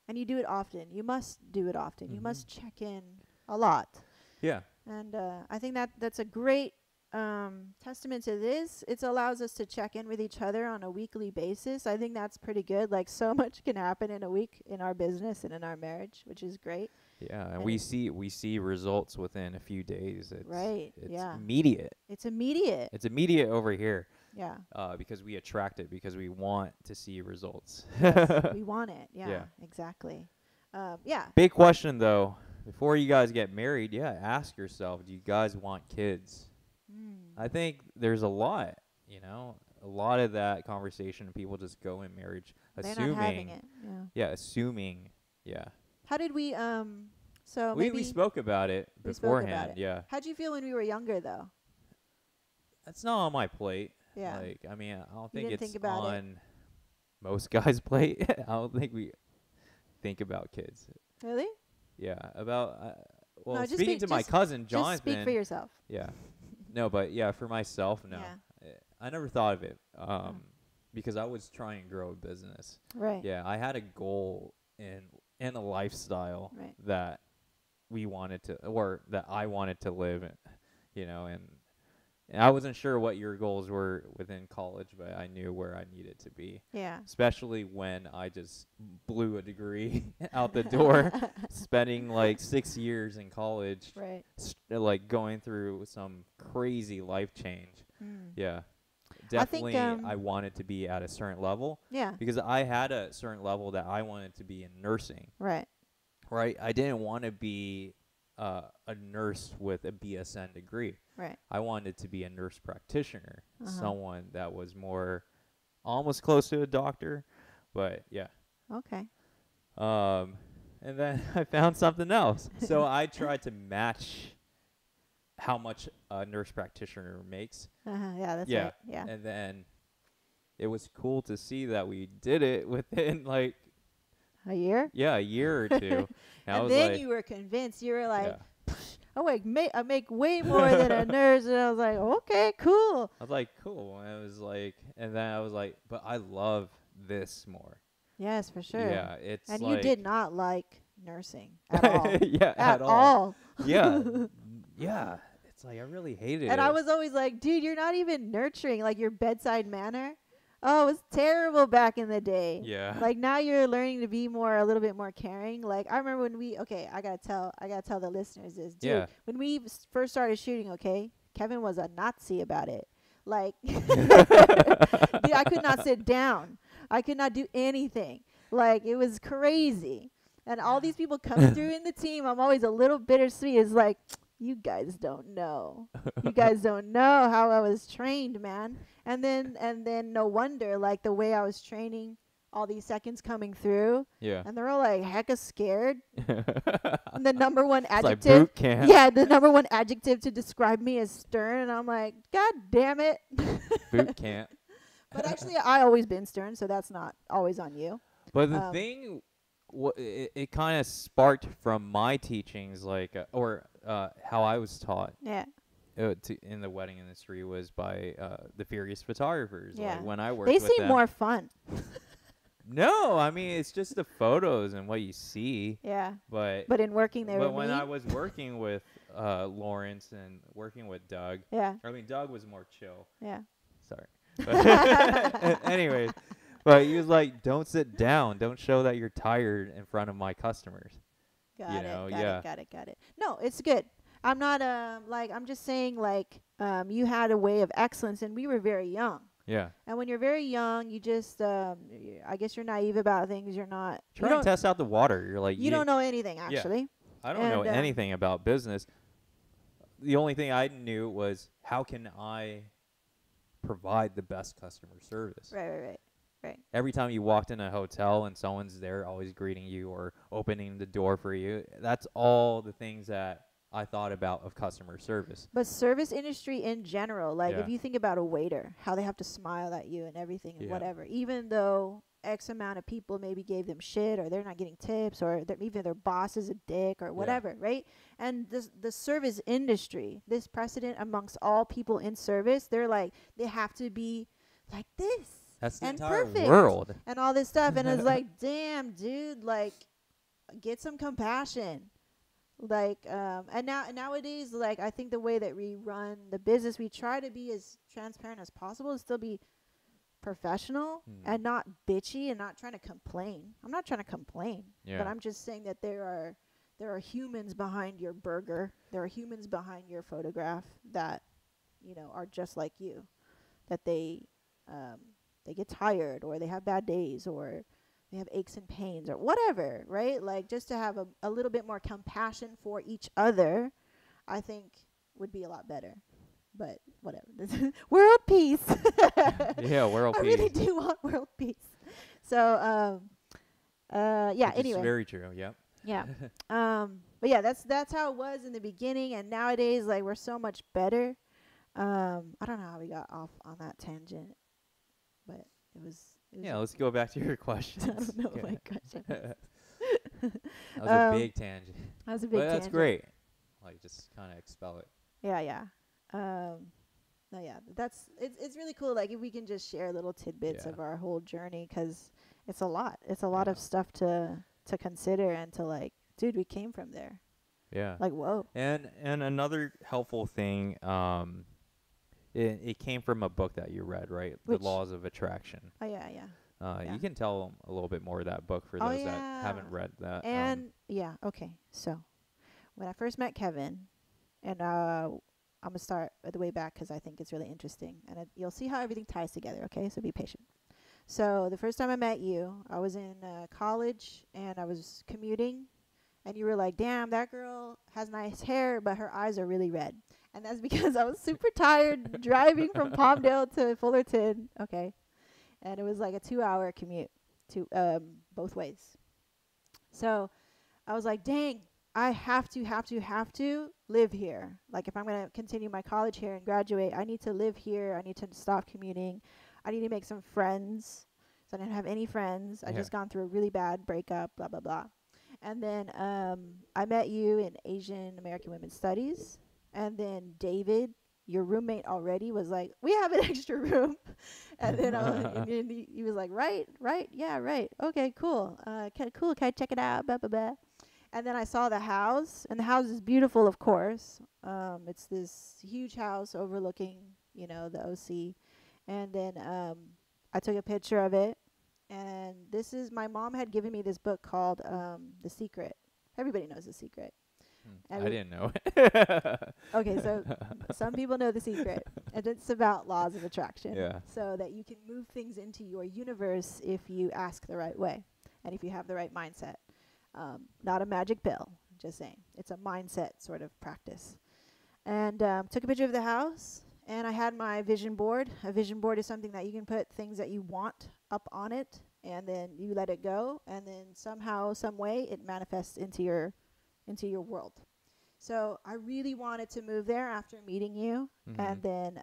[SPEAKER 1] And you do it often. You must do it often. You
[SPEAKER 2] Mhm.
[SPEAKER 1] must check in a lot.
[SPEAKER 2] Yeah.
[SPEAKER 1] And I think that's a great testament to this, it allows us to check in with each other on a weekly basis. I think that's pretty good. Like, so much can happen in a week in our business and in our marriage, which is great.
[SPEAKER 2] Yeah, and
[SPEAKER 1] And
[SPEAKER 2] we see results within a few days.
[SPEAKER 1] Right.
[SPEAKER 2] It's
[SPEAKER 1] Yeah.
[SPEAKER 2] immediate.
[SPEAKER 1] It's immediate.
[SPEAKER 2] It's immediate over here.
[SPEAKER 1] Yeah.
[SPEAKER 2] Because we attract it, because we want to see results.
[SPEAKER 1] Yes, we want it. Yeah.
[SPEAKER 2] Yeah.
[SPEAKER 1] Exactly. Yeah.
[SPEAKER 2] Big question though, before you guys get married, ask yourself, do you guys want kids? I think there's a lot of that conversation. People just go in marriage
[SPEAKER 1] They're
[SPEAKER 2] assuming,
[SPEAKER 1] not having it. Yeah.
[SPEAKER 2] assuming,
[SPEAKER 1] How did we? So
[SPEAKER 2] we
[SPEAKER 1] maybe
[SPEAKER 2] spoke about it
[SPEAKER 1] we spoke about
[SPEAKER 2] beforehand.
[SPEAKER 1] it.
[SPEAKER 2] Yeah,
[SPEAKER 1] How'd you feel when we were younger, though?
[SPEAKER 2] that's not on my plate.
[SPEAKER 1] Yeah.
[SPEAKER 2] Like, I mean, I don't
[SPEAKER 1] You
[SPEAKER 2] think
[SPEAKER 1] didn't
[SPEAKER 2] it's
[SPEAKER 1] think about it?
[SPEAKER 2] on most guys' plate. I don't think we think about kids.
[SPEAKER 1] Really?
[SPEAKER 2] Yeah, about well,
[SPEAKER 1] No, just
[SPEAKER 2] speaking
[SPEAKER 1] speak-
[SPEAKER 2] to my
[SPEAKER 1] just-
[SPEAKER 2] cousin
[SPEAKER 1] Just
[SPEAKER 2] Jonathan.
[SPEAKER 1] speak for yourself.
[SPEAKER 2] Yeah. No, but for myself, no.
[SPEAKER 1] Yeah.
[SPEAKER 2] I never thought of it because I was trying to grow a business.
[SPEAKER 1] Right.
[SPEAKER 2] Yeah, I had a goal in a lifestyle
[SPEAKER 1] Right.
[SPEAKER 2] that we wanted to, or that I wanted to live in, and I wasn't sure what your goals were within college, but I knew where I needed to be,
[SPEAKER 1] Yeah.
[SPEAKER 2] especially when I just blew a degree out the door, spending like 6 years in college,
[SPEAKER 1] Right.
[SPEAKER 2] like going through some crazy life change.
[SPEAKER 1] Mm.
[SPEAKER 2] Yeah.
[SPEAKER 1] I think,
[SPEAKER 2] Definitely I wanted to be at a certain level
[SPEAKER 1] Yeah.
[SPEAKER 2] because I had a certain level that I wanted to be in nursing,
[SPEAKER 1] Right.
[SPEAKER 2] right? I didn't want to be a nurse with a BSN degree.
[SPEAKER 1] Right.
[SPEAKER 2] I wanted to be a nurse practitioner,
[SPEAKER 1] Uh-huh.
[SPEAKER 2] someone that was more almost close to a doctor, but yeah.
[SPEAKER 1] Okay.
[SPEAKER 2] And then I found something else. So I tried to match how much a nurse practitioner makes.
[SPEAKER 1] Yeah. That's
[SPEAKER 2] Yeah.
[SPEAKER 1] right. Yeah.
[SPEAKER 2] And then it was cool to see that we did it within like
[SPEAKER 1] A year.
[SPEAKER 2] a year or two. I
[SPEAKER 1] And
[SPEAKER 2] was
[SPEAKER 1] then
[SPEAKER 2] like,
[SPEAKER 1] you were convinced. You were like,
[SPEAKER 2] yeah.
[SPEAKER 1] I make way more than a nurse. And I was like, okay, cool.
[SPEAKER 2] I was like, cool. And I was like, and then I was like, but I love this more.
[SPEAKER 1] Yes, for sure.
[SPEAKER 2] Yeah, it's
[SPEAKER 1] And
[SPEAKER 2] like,
[SPEAKER 1] you did not like nursing at all.
[SPEAKER 2] yeah,
[SPEAKER 1] At all.
[SPEAKER 2] Yeah, yeah. It's like I really hated it.
[SPEAKER 1] And I was always like, dude, you're not even nurturing, like your bedside manner. Oh, it was terrible back in the day.
[SPEAKER 2] Yeah.
[SPEAKER 1] Like now you're learning to be a little bit more caring. Like I remember when I gotta tell the listeners this, dude.
[SPEAKER 2] Yeah.
[SPEAKER 1] When we first started shooting, Kevin was a Nazi about it. Like, dude, I could not sit down. I could not do anything. Like it was crazy. And all these people come through in the team. I'm always a little bittersweet. It's like, you guys don't know. You guys don't know how I was trained, man. And then no wonder, like the way I was training, all these seconds coming through,
[SPEAKER 2] Yeah.
[SPEAKER 1] and they're all like hecka scared.
[SPEAKER 2] It's
[SPEAKER 1] And the number one
[SPEAKER 2] like
[SPEAKER 1] adjective,
[SPEAKER 2] boot camp.
[SPEAKER 1] yeah, the number one adjective to describe me is stern. And I'm like, God damn it.
[SPEAKER 2] Boot camp.
[SPEAKER 1] But actually, I always been stern, so that's not always on you.
[SPEAKER 2] But the thing, it kind of sparked from my teachings, like, how I was taught
[SPEAKER 1] Yeah.
[SPEAKER 2] in the wedding industry was by the Furious Photographers.
[SPEAKER 1] Yeah.
[SPEAKER 2] Like when I worked
[SPEAKER 1] They
[SPEAKER 2] with
[SPEAKER 1] seem
[SPEAKER 2] them.
[SPEAKER 1] more fun.
[SPEAKER 2] No, I mean it's just the photos and what you see.
[SPEAKER 1] Yeah.
[SPEAKER 2] But
[SPEAKER 1] But in working, they were
[SPEAKER 2] but when
[SPEAKER 1] mean.
[SPEAKER 2] I was working with Lawrence and working with Doug,
[SPEAKER 1] Yeah.
[SPEAKER 2] I mean Doug was more chill.
[SPEAKER 1] Yeah.
[SPEAKER 2] Sorry. But anyways, but he was like, "Don't sit down. Don't show that you're tired in front of my customers."
[SPEAKER 1] Got
[SPEAKER 2] You
[SPEAKER 1] it.
[SPEAKER 2] know,
[SPEAKER 1] got
[SPEAKER 2] yeah.
[SPEAKER 1] it. Got it. Got it. No, it's good. I'm not like I'm just saying like you had a way of excellence, and we were very young.
[SPEAKER 2] Yeah.
[SPEAKER 1] And when you're very young, you just I guess you're naive about things. You're not. You
[SPEAKER 2] Try and
[SPEAKER 1] don't.
[SPEAKER 2] test out the water. You're like,
[SPEAKER 1] You don't know anything actually.
[SPEAKER 2] I don't know
[SPEAKER 1] and,
[SPEAKER 2] anything about business. The only thing I knew was how can I provide the best customer service.
[SPEAKER 1] Right.
[SPEAKER 2] Every time you walked in a hotel and someone's there always greeting you or opening the door for you, that's all the things that I thought about of customer service.
[SPEAKER 1] But service industry in general, like
[SPEAKER 2] Yeah.
[SPEAKER 1] if you think about a waiter, how they have to smile at you and everything and
[SPEAKER 2] Yeah.
[SPEAKER 1] whatever, even though X amount of people maybe gave them shit or they're not getting tips or even their boss is a dick or whatever, right? And the service industry, this precedent amongst all people in service, they're like, they have to be like this.
[SPEAKER 2] That's the
[SPEAKER 1] And
[SPEAKER 2] entire
[SPEAKER 1] perfect.
[SPEAKER 2] world.
[SPEAKER 1] And all this stuff. And it's like, damn, dude, like, get some compassion. Like, and nowadays, like, I think the way that we run the business, we try to be as transparent as possible and still be professional and not bitchy and not trying to complain. I'm not trying to complain, but
[SPEAKER 2] Yeah.
[SPEAKER 1] I'm just saying that there are humans behind your burger. There are humans behind your photograph that, are just like you. That they get tired, or they have bad days, or they have aches and pains, or whatever, right? Like, just to have a little bit more compassion for each other, I think would be a lot better. But whatever. World peace.
[SPEAKER 2] Yeah, world
[SPEAKER 1] I
[SPEAKER 2] peace.
[SPEAKER 1] really do want world peace. So, yeah.
[SPEAKER 2] Which is
[SPEAKER 1] Anyway,
[SPEAKER 2] very true. Yep.
[SPEAKER 1] yeah. But yeah, that's how it was in the beginning, and nowadays, like, we're so much better. I don't know how we got off on that tangent, but it was.
[SPEAKER 2] Yeah, let's go back to your questions.
[SPEAKER 1] I don't know what my question is.
[SPEAKER 2] That was a big tangent.
[SPEAKER 1] That was a big
[SPEAKER 2] But that's
[SPEAKER 1] tangent.
[SPEAKER 2] great. Like, just kind of expel it.
[SPEAKER 1] Yeah, yeah. No, yeah. It's really cool. Like, if we can just share little tidbits
[SPEAKER 2] Yeah.
[SPEAKER 1] of our whole journey, 'cause it's a lot. It's a lot
[SPEAKER 2] Yeah.
[SPEAKER 1] of stuff to consider, and to, like, dude, we came from there.
[SPEAKER 2] Yeah.
[SPEAKER 1] Like, whoa.
[SPEAKER 2] And another helpful thing, it came from a book that you read, right?
[SPEAKER 1] Which?
[SPEAKER 2] The Laws of Attraction.
[SPEAKER 1] Oh yeah, yeah. Yeah.
[SPEAKER 2] You can tell 'em a little bit more of that book for
[SPEAKER 1] Oh,
[SPEAKER 2] those that
[SPEAKER 1] yeah.
[SPEAKER 2] haven't read that.
[SPEAKER 1] And yeah, okay. So, when I first met Kevin, and I'm gonna start at the way back 'cause I think it's really interesting, and you'll see how everything ties together. Okay, so be patient. So the first time I met you, I was in college, and I was commuting, and you were like, "Damn, that girl has nice hair, but her eyes are really red." And that's because I was super tired driving from Palmdale to Fullerton. Okay, and it was like a 2-hour commute to both ways. So I was like, dang, I have to live here. Like, if I'm going to continue my college here and graduate, I need to live here. I need to stop commuting. I need to make some friends. So I didn't have any friends. I
[SPEAKER 2] Yeah.
[SPEAKER 1] just gone through a really bad breakup, blah, blah, blah. And then I met you in Asian American Women's Studies. And then David, your roommate already, was like, we have an extra room. And then he was like, right, yeah, right. Okay, cool. Cool, can I check it out? Blah, blah, blah. And then I saw the house, and the house is beautiful, of course. It's this huge house overlooking, the OC. And then I took a picture of it. And my mom had given me this book called The Secret. Everybody knows The Secret.
[SPEAKER 2] I didn't know it.
[SPEAKER 1] Okay, so some people know The Secret, and it's about laws of attraction.
[SPEAKER 2] Yeah.
[SPEAKER 1] So that you can move things into your universe if you ask the right way, and if you have the right mindset. Not a magic pill, just saying. It's a mindset sort of practice. And took a picture of the house, and I had my vision board. A vision board is something that you can put things that you want up on it, and then you let it go, and then somehow, some way, it manifests into your world. So I really wanted to move there after meeting you, and then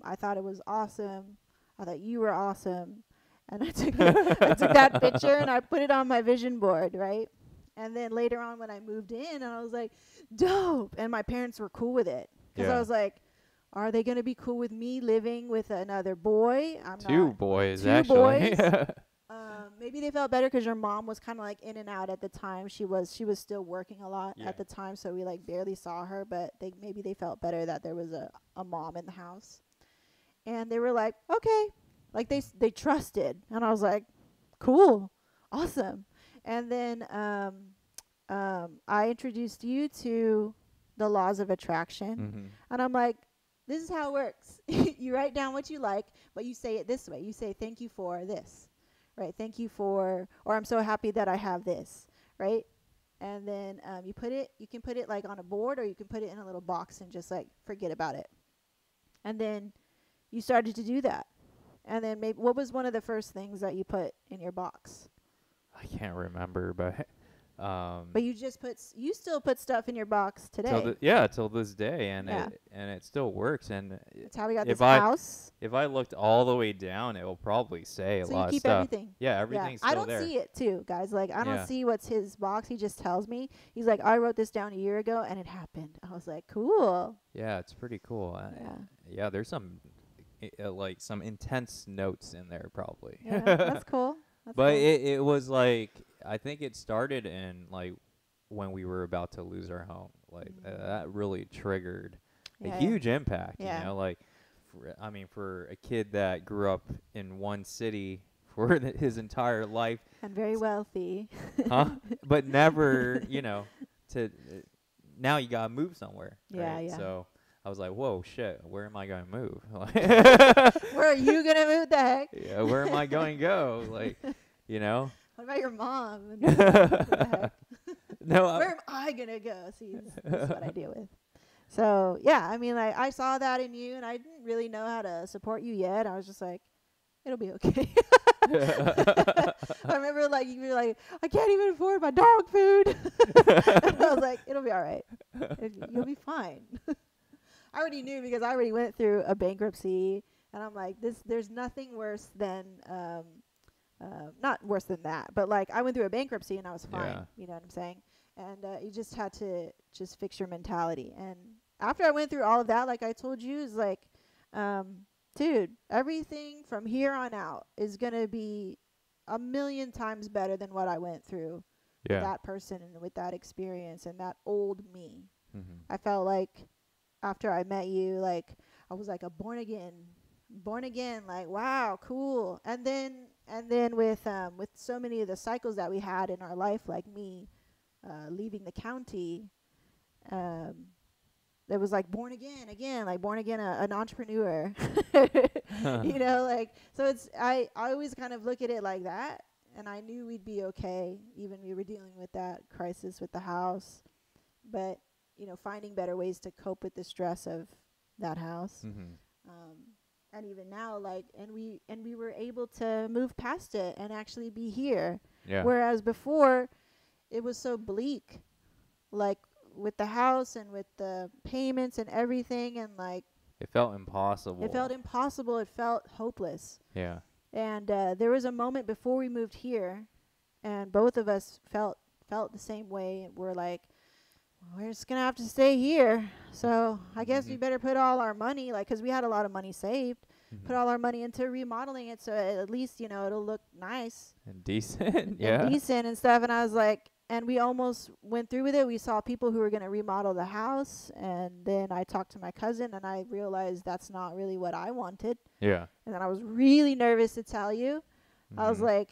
[SPEAKER 1] I thought it was awesome. I thought you were awesome, and I took that picture and I put it on my vision board, right? And then later on when I moved in, and I was like, dope. And my parents were cool with it, because I was like, are they going to be cool with me living with another boy?
[SPEAKER 2] Two boys,
[SPEAKER 1] two
[SPEAKER 2] actually.
[SPEAKER 1] boys. Maybe they felt better because your mom was kind of like in and out at the time. She was still working a lot at the time, so we like barely saw her. But maybe they felt better that there was a mom in the house, and they were like, okay, like they trusted, and I was like, cool, awesome. And then I introduced you to the laws of attraction, and I'm like, this is how it works. You write down what you like, but you say it this way. You say, thank you for this. Right, thank you for, or I'm so happy that I have this, right? And then you can put it like on a board, or you can put it in a little box and just like forget about it. And then you started to do that. And then what was one of the first things that you put in your box?
[SPEAKER 2] I can't remember, but
[SPEAKER 1] But you still put stuff in your box today.
[SPEAKER 2] till this day, and it still works. And
[SPEAKER 1] that's how we got this house.
[SPEAKER 2] If I looked all the way down, it will probably say a lot of stuff. So you keep
[SPEAKER 1] everything.
[SPEAKER 2] Yeah, everything's still there.
[SPEAKER 1] I don't see it too, guys. Like, I don't see what's his box. He just tells me. He's like, I wrote this down a year ago, and it happened. I was like, cool.
[SPEAKER 2] Yeah, it's pretty cool. Yeah, there's some like some intense notes in there probably.
[SPEAKER 1] Yeah, that's cool.
[SPEAKER 2] But it was like, I think it started in like when we were about to lose our home. Like that really triggered a
[SPEAKER 1] Yeah,
[SPEAKER 2] huge impact.
[SPEAKER 1] yeah.
[SPEAKER 2] You know, like for a kid that grew up in one city for his entire life,
[SPEAKER 1] And very wealthy.
[SPEAKER 2] huh? But never, to now you gotta move somewhere,
[SPEAKER 1] Yeah,
[SPEAKER 2] right?
[SPEAKER 1] yeah.
[SPEAKER 2] So I was like, whoa, shit, where am I gonna move?
[SPEAKER 1] Where are you gonna move the heck?
[SPEAKER 2] Yeah, where am I going to go? Like,
[SPEAKER 1] What about your mom? What the heck?
[SPEAKER 2] No,
[SPEAKER 1] Where am I gonna go? See, this is what I deal with. So yeah, I mean, like I saw that in you, and I didn't really know how to support you yet. I was just like, it'll be okay. I remember like you were like, I can't even afford my dog food. And I was like, it'll be all right. You'll be fine. I already knew because I already went through a bankruptcy, and I'm like, there's nothing worse than not worse than that, but like I went through a bankruptcy and I was fine.
[SPEAKER 2] Yeah.
[SPEAKER 1] You know what I'm saying? And you just had to just fix your mentality. And after I went through all of that, like I told you, is like, dude, everything from here on out is gonna be a million times better than what I went through with that person and with that experience and that old me.
[SPEAKER 2] Mm-hmm.
[SPEAKER 1] I felt like after I met you, like I was like a born again, like wow, cool. And then with so many of the cycles that we had in our life, like me leaving the county, it was like born again, an entrepreneur. Like so it's I always kind of look at it like that, and I knew we'd be okay, even we were dealing with that crisis with the house, but finding better ways to cope with the stress of that house.
[SPEAKER 2] Mm-hmm.
[SPEAKER 1] And even now, like, and we were able to move past it and actually be here.
[SPEAKER 2] Yeah.
[SPEAKER 1] Whereas before, it was so bleak, like with the house and with the payments and everything, and like
[SPEAKER 2] It felt impossible.
[SPEAKER 1] it felt hopeless.
[SPEAKER 2] Yeah.
[SPEAKER 1] And there was a moment before we moved here, and both of us felt the same way. We're like, we're just gonna have to stay here. So I guess we better put all our money, like, because we had a lot of money saved, put all our money into remodeling it, so at least it'll look nice
[SPEAKER 2] and decent.
[SPEAKER 1] and decent and stuff. And I was like, and we almost went through with it. We saw people who were gonna remodel the house, and then I talked to my cousin, and I realized that's not really what I wanted.
[SPEAKER 2] Yeah.
[SPEAKER 1] And then I was really nervous to tell you. I was like,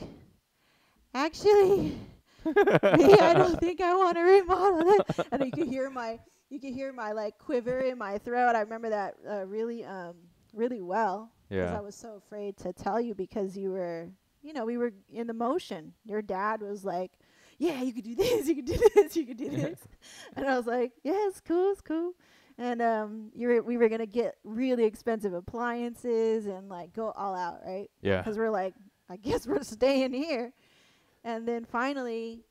[SPEAKER 1] actually. I don't think I want to remodel it. And you could hear my like quiver in my throat. I remember that really well.
[SPEAKER 2] Yeah.
[SPEAKER 1] Because I was so afraid to tell you because you were, we were in the motion. Your dad was like, yeah, you could do this, you could do this, you could do this. And I was like, yeah, it's cool. And we were gonna get really expensive appliances and like go all out, right?
[SPEAKER 2] Yeah.
[SPEAKER 1] Because we're like, I guess we're staying here. And then finally,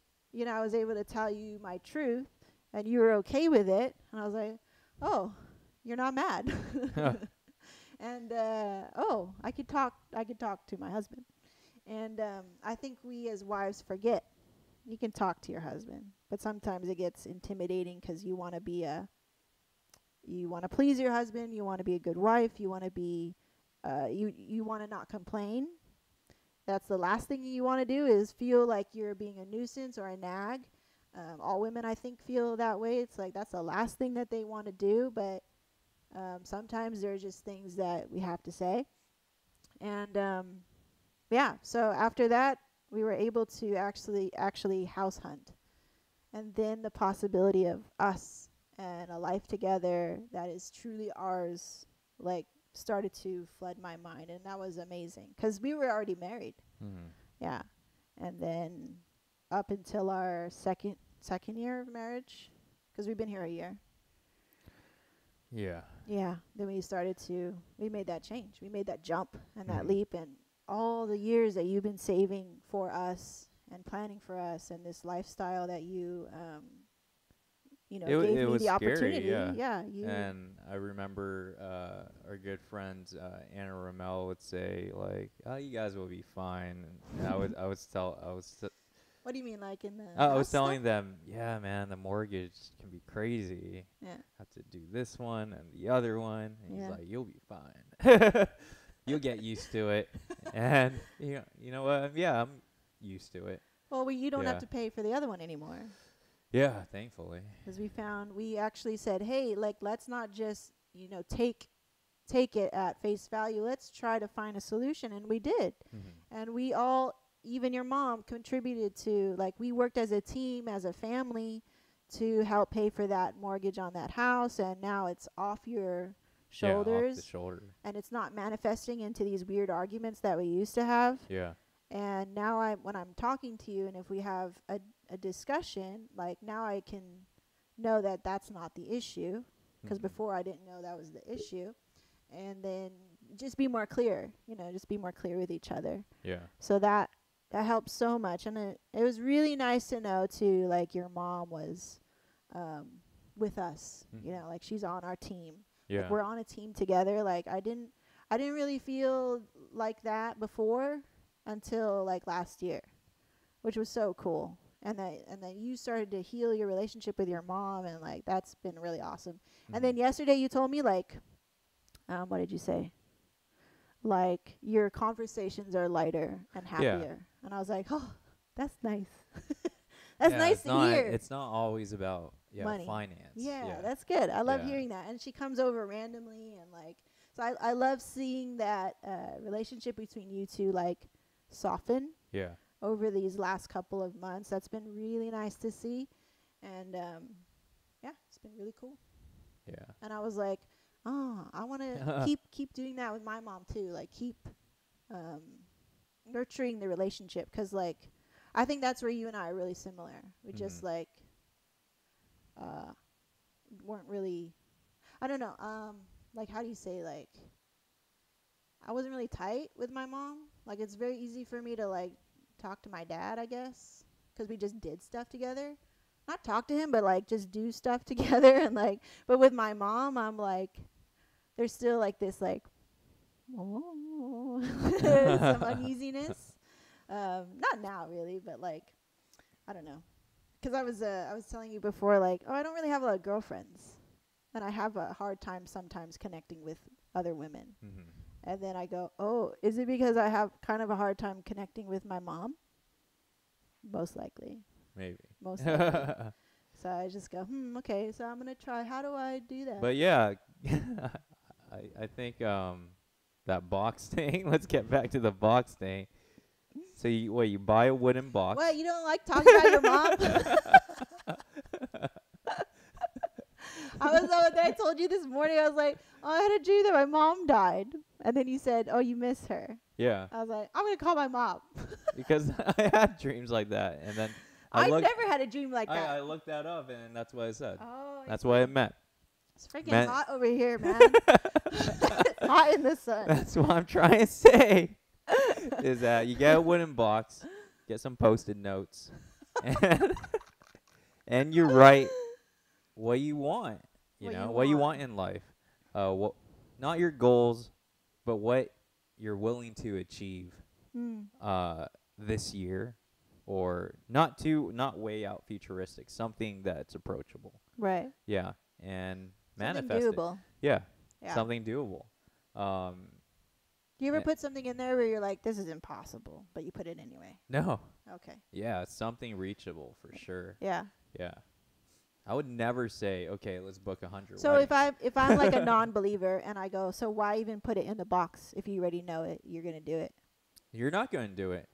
[SPEAKER 1] I was able to tell you my truth, and you were okay with it. And I was like, oh, you're not mad. And, I could talk to my husband. And I think we as wives forget. You can talk to your husband, but sometimes it gets intimidating because you want to please your husband. You want to be a good wife. You want to be, you want to not complain. That's the last thing you want to do is feel like you're being a nuisance or a nag. All women, I think, feel that way. It's like that's the last thing that they want to do. But sometimes there are just things that we have to say. And so after that, we were able to actually house hunt. And then the possibility of us and a life together that is truly ours, like, started to flood my mind, and that was amazing because we were already married. Yeah. And then up until our second year of marriage, because we've been here a year.
[SPEAKER 2] Yeah.
[SPEAKER 1] Then we made that change. We made that jump and that leap, and all the years that you've been saving for us and planning for us, and this lifestyle that you gave me the opportunity.
[SPEAKER 2] Scary,
[SPEAKER 1] Yeah.
[SPEAKER 2] And I remember our good friend Anna Ramel would say, like, "Oh, you guys will be fine." And I was
[SPEAKER 1] What do you mean, like in the?
[SPEAKER 2] I was telling them, yeah, man, the mortgage can be crazy.
[SPEAKER 1] Yeah.
[SPEAKER 2] Have to do this one and the other one. And he's like, "You'll be fine. You'll get used to it." And you know what? Yeah, I'm used to it.
[SPEAKER 1] Well, you don't have to pay for the other one anymore.
[SPEAKER 2] Yeah, thankfully.
[SPEAKER 1] Because we actually said, hey, like, let's not just, take it at face value. Let's try to find a solution. And we did.
[SPEAKER 2] Mm-hmm.
[SPEAKER 1] And we all, even your mom, contributed to, like, we worked as a team, as a family, to help pay for that mortgage on that house. And now it's off your
[SPEAKER 2] Yeah, off the
[SPEAKER 1] shoulders.
[SPEAKER 2] shoulder.
[SPEAKER 1] And it's not manifesting into these weird arguments that we used to have.
[SPEAKER 2] Yeah.
[SPEAKER 1] And now when I'm talking to you, and if we have a discussion, like, now I can know that that's not the issue. Because
[SPEAKER 2] Mhm.
[SPEAKER 1] before I didn't know that was the issue. And then just be more clear, just be more clear with each other.
[SPEAKER 2] Yeah.
[SPEAKER 1] So that helps so much. And it was really nice to know too, like, your mom was with us,
[SPEAKER 2] Mhm.
[SPEAKER 1] like, she's on our team.
[SPEAKER 2] Yeah.
[SPEAKER 1] Like, we're on a team together. Like, I didn't really feel like that before until, like, last year, which was so cool. And then you started to heal your relationship with your mom, and, like, that's been really awesome.
[SPEAKER 2] Mhm.
[SPEAKER 1] And then yesterday you told me, like, what did you say? Like, your conversations are lighter and happier. And I was like, oh, that's nice. That's nice
[SPEAKER 2] it's
[SPEAKER 1] to
[SPEAKER 2] not,
[SPEAKER 1] hear.
[SPEAKER 2] It's not always about
[SPEAKER 1] Money.
[SPEAKER 2] finance.
[SPEAKER 1] Yeah, that's good. I love
[SPEAKER 2] Yeah.
[SPEAKER 1] hearing that. And she comes over randomly, and, like, so I love seeing that relationship between you two, like, soften
[SPEAKER 2] Yeah.
[SPEAKER 1] over these last couple of months. That's been really nice to see. And yeah, it's been really cool.
[SPEAKER 2] Yeah.
[SPEAKER 1] And I was like, oh, I want to keep doing that with my mom too. Like, keep nurturing the relationship, because, like, I think that's where you and I are really similar. We just,
[SPEAKER 2] Mhm.
[SPEAKER 1] like, weren't really, I don't know, like, how do you say, like, I wasn't really tight with my mom. Like, it's very easy for me to, like, talk to my dad, I guess, because we just did stuff together. Not talk to him, but, like, just do stuff together. And, like, but with my mom, I'm like, there's still, like, this, like, some uneasiness. Not now, really, but, like, I don't know. Because I was telling you before, like, oh, I don't really have a lot of girlfriends, and I have a hard time sometimes connecting with other women.
[SPEAKER 2] Mhm.
[SPEAKER 1] And then I go, oh, is it because I have kind of a hard time connecting with my mom? Most likely.
[SPEAKER 2] Maybe.
[SPEAKER 1] Most likely. So I just go, okay, so I'm going to try. How do I do that?
[SPEAKER 2] But yeah, I think that box thing. Let's get back to the box thing. So you buy a wooden box.
[SPEAKER 1] What, you don't like talking about your mom? I told you this morning, I was like, oh, I had a dream that my mom died. And then you said, oh, you miss her.
[SPEAKER 2] Yeah.
[SPEAKER 1] I was like, I'm going to call my mom.
[SPEAKER 2] Because I had dreams like that, and then
[SPEAKER 1] I've never had a dream like that.
[SPEAKER 2] I looked that up, and that's what I said.
[SPEAKER 1] Oh,
[SPEAKER 2] That's what it meant.
[SPEAKER 1] It's freaking hot over here, man. It's hot in the sun.
[SPEAKER 2] That's what I'm trying to say. Is that you get a wooden box, get some Post-it notes, and you write what you want. What you want in life. What, not your goals, but what you're willing to achieve this year, or not way out futuristic, something that's approachable.
[SPEAKER 1] Right.
[SPEAKER 2] Yeah, and
[SPEAKER 1] Something
[SPEAKER 2] manifest
[SPEAKER 1] doable.
[SPEAKER 2] it. Yeah,
[SPEAKER 1] Yeah.
[SPEAKER 2] something doable.
[SPEAKER 1] Do you ever
[SPEAKER 2] eh,
[SPEAKER 1] put something in there where you're like, this is impossible, but you put it anyway?
[SPEAKER 2] No.
[SPEAKER 1] Okay.
[SPEAKER 2] Yeah, something reachable for sure.
[SPEAKER 1] Yeah.
[SPEAKER 2] Yeah. I would never say, okay, let's book 100
[SPEAKER 1] So
[SPEAKER 2] weddings.
[SPEAKER 1] if I'm like a non-believer and I go, so why even put it in the box if you already know it, you're gonna do it?
[SPEAKER 2] You're not going to do it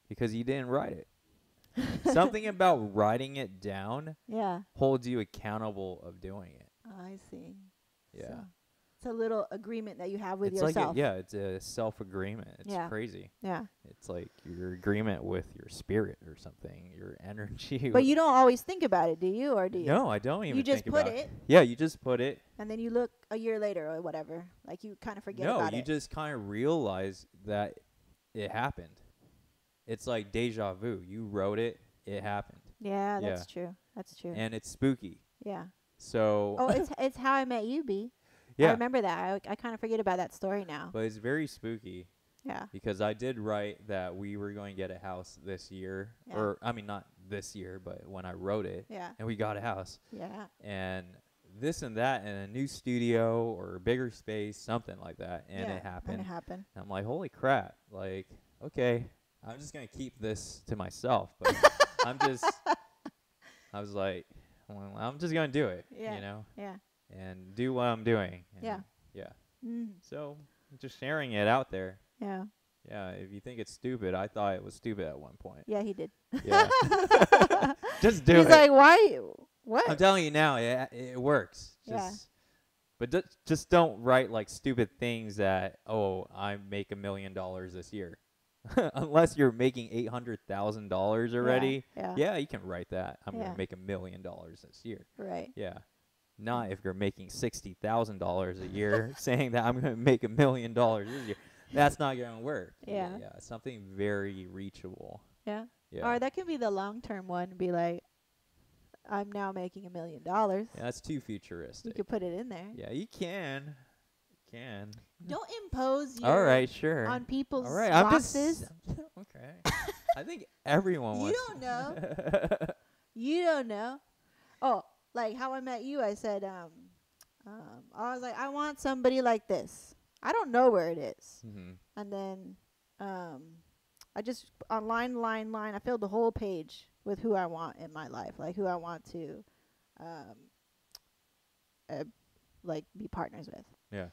[SPEAKER 2] because you didn't write it. Something about writing it down
[SPEAKER 1] Yeah.
[SPEAKER 2] holds you accountable of doing it.
[SPEAKER 1] I see.
[SPEAKER 2] Yeah.
[SPEAKER 1] So it's a little agreement that you have with
[SPEAKER 2] It's
[SPEAKER 1] yourself.
[SPEAKER 2] it's a self-agreement. It's
[SPEAKER 1] Yeah.
[SPEAKER 2] crazy.
[SPEAKER 1] Yeah.
[SPEAKER 2] It's like your agreement with your spirit or something, your energy.
[SPEAKER 1] But you don't always think about it, do you? Or do you?
[SPEAKER 2] No, I don't even
[SPEAKER 1] You just
[SPEAKER 2] think
[SPEAKER 1] put
[SPEAKER 2] about
[SPEAKER 1] it,
[SPEAKER 2] Yeah, you just put it.
[SPEAKER 1] and then you look a year later or whatever. Like, you kind of forget
[SPEAKER 2] No,
[SPEAKER 1] about
[SPEAKER 2] you
[SPEAKER 1] it.
[SPEAKER 2] just kind of realize that it happened. It's like deja vu. You wrote it, it happened.
[SPEAKER 1] Yeah, that's true. That's true.
[SPEAKER 2] And it's spooky.
[SPEAKER 1] Yeah.
[SPEAKER 2] So
[SPEAKER 1] Oh, it's How I Met You, B.
[SPEAKER 2] yeah,
[SPEAKER 1] I remember that. I kind of forget about that story now.
[SPEAKER 2] but it's very spooky
[SPEAKER 1] Yeah.
[SPEAKER 2] because I did write that we were going to get a house this year,
[SPEAKER 1] Yeah.
[SPEAKER 2] or I mean not this year, but when I wrote it,
[SPEAKER 1] Yeah.
[SPEAKER 2] and we got a house,
[SPEAKER 1] Yeah.
[SPEAKER 2] and this and that, and a new studio or a bigger space, something like that, and
[SPEAKER 1] Yeah,
[SPEAKER 2] it happened.
[SPEAKER 1] And it happened.
[SPEAKER 2] And I'm like, holy crap! Like, okay, I'm just gonna keep this to myself, but I'm just I was like, well, I'm just gonna do it,
[SPEAKER 1] Yeah.
[SPEAKER 2] you know,
[SPEAKER 1] Yeah.
[SPEAKER 2] and do what I'm doing. And
[SPEAKER 1] Yeah.
[SPEAKER 2] yeah.
[SPEAKER 1] Mm.
[SPEAKER 2] So just sharing it out there.
[SPEAKER 1] Yeah.
[SPEAKER 2] Yeah. If you think it's stupid, I thought it was stupid at one point.
[SPEAKER 1] Yeah, he did.
[SPEAKER 2] Yeah. Just do
[SPEAKER 1] He's
[SPEAKER 2] it.
[SPEAKER 1] like, why?
[SPEAKER 2] I'm
[SPEAKER 1] What?
[SPEAKER 2] telling you now, it works.
[SPEAKER 1] Yeah.
[SPEAKER 2] But just don't write like stupid things that, oh, I make $1 million this year. Unless you're making $800,000 already,
[SPEAKER 1] Yeah.
[SPEAKER 2] yeah, you can write that. I'm
[SPEAKER 1] Yeah.
[SPEAKER 2] gonna make $1 million this year.
[SPEAKER 1] Right.
[SPEAKER 2] Yeah, not if you're making $60,000 a year, saying that I'm gonna make $1 million this year. That's not gonna work.
[SPEAKER 1] Yeah.
[SPEAKER 2] Yeah, something very reachable.
[SPEAKER 1] Yeah.
[SPEAKER 2] Yeah,
[SPEAKER 1] Or that can be the long-term one. Be like, I'm now making $1 million.
[SPEAKER 2] yeah, that's too
[SPEAKER 1] You
[SPEAKER 2] futuristic.
[SPEAKER 1] could put it in there.
[SPEAKER 2] Yeah, you can. Can.
[SPEAKER 1] Don't impose your
[SPEAKER 2] All right, sure.
[SPEAKER 1] on people's
[SPEAKER 2] All right,
[SPEAKER 1] boxes.
[SPEAKER 2] okay. I think everyone
[SPEAKER 1] You
[SPEAKER 2] wants.
[SPEAKER 1] don't know. You don't know. Oh, like how I met you, I said, I was like, I want somebody like this. I don't know where it is.
[SPEAKER 2] Mhm.
[SPEAKER 1] And then I just on line, I filled the whole page with who I want in my life, like who I want to like be partners with.
[SPEAKER 2] Yeah.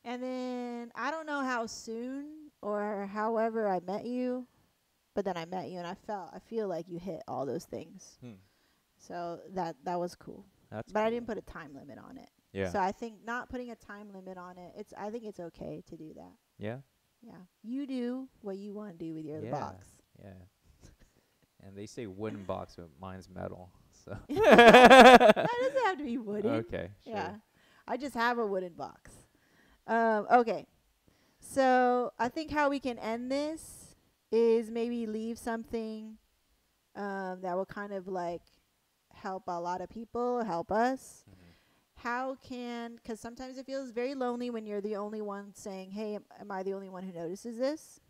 [SPEAKER 1] And then I don't know how soon or however I met you, but then I met you and I feel like you hit all those things.
[SPEAKER 2] Hmm.
[SPEAKER 1] So that was cool.
[SPEAKER 2] That's.
[SPEAKER 1] But I
[SPEAKER 2] cool.
[SPEAKER 1] didn't put a time limit on it.
[SPEAKER 2] Yeah.
[SPEAKER 1] So I think not putting a time limit on it, I think it's okay to do that.
[SPEAKER 2] Yeah.
[SPEAKER 1] Yeah. You do what you want to do with your
[SPEAKER 2] Yeah.
[SPEAKER 1] box.
[SPEAKER 2] Yeah. And they say wooden box, but mine's metal. So.
[SPEAKER 1] That doesn't have to be wooden.
[SPEAKER 2] Okay. Sure.
[SPEAKER 1] Yeah. I just have a wooden box. Okay. So I think how we can end this is maybe leave something that will kind of like help a lot of people, help us.
[SPEAKER 2] Mhm.
[SPEAKER 1] Because sometimes it feels very lonely when you're the only one saying, hey, am I the only one who notices this?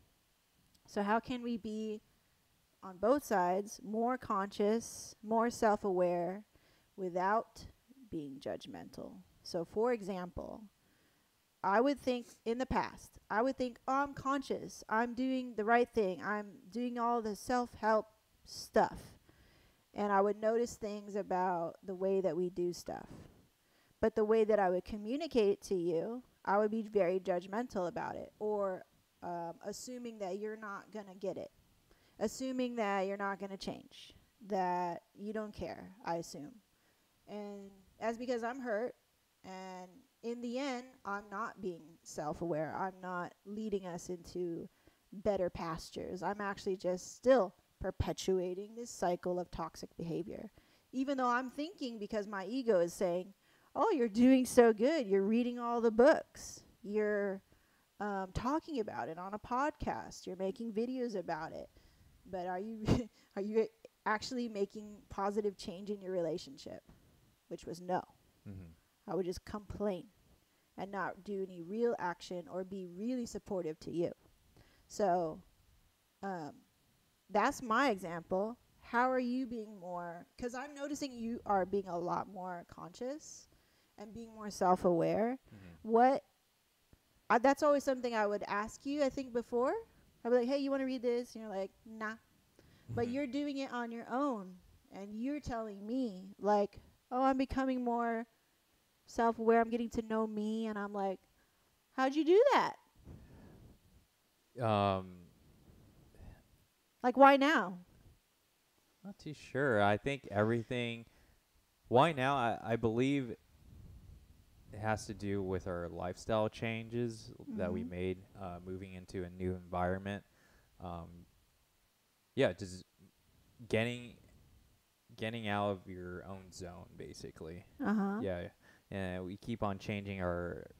[SPEAKER 1] So how can we be on both sides more conscious, more self-aware without being judgmental? So for example, I would think in the past, oh, I'm conscious. I'm doing the right thing. I'm doing all the self-help stuff. And I would notice things about the way that we do stuff. But the way that I would communicate it to you, I would be very judgmental about it, or assuming that you're not going to get it, assuming that you're not going to change, that you don't care, I assume. And that's because I'm hurt, and in the end, I'm not being self-aware. I'm not leading us into better pastures. I'm actually just still perpetuating this cycle of toxic behavior. Even though I'm thinking, because my ego is saying, oh, you're doing so good. You're reading all the books. You're talking about it on a podcast. You're making videos about it. But are you are you actually making positive change in your relationship? Which was no.
[SPEAKER 2] Mhm.
[SPEAKER 1] I would just complain and not do any real action or be really supportive to you. So that's my example. How are you being more? Because I'm noticing you are being a lot more conscious and being more self-aware.
[SPEAKER 2] Mhm.
[SPEAKER 1] That's always something I would ask you, I think, before. I'd be like, hey, you want to read this? And you're like, nah. But
[SPEAKER 2] Mhm.
[SPEAKER 1] you're doing it on your own. And you're telling me, like, oh, I'm becoming more self-aware. I'm getting to know me. And I'm like, how'd you do that? Like, why now?
[SPEAKER 2] Not too sure. I think everything. Why now? I believe it has to do with our lifestyle changes that we
[SPEAKER 1] Mhm.
[SPEAKER 2] made, moving into a new environment. Um, yeah, just getting getting out of your own zone, basically.
[SPEAKER 1] Uh-huh.
[SPEAKER 2] Yeah, and we keep on changing our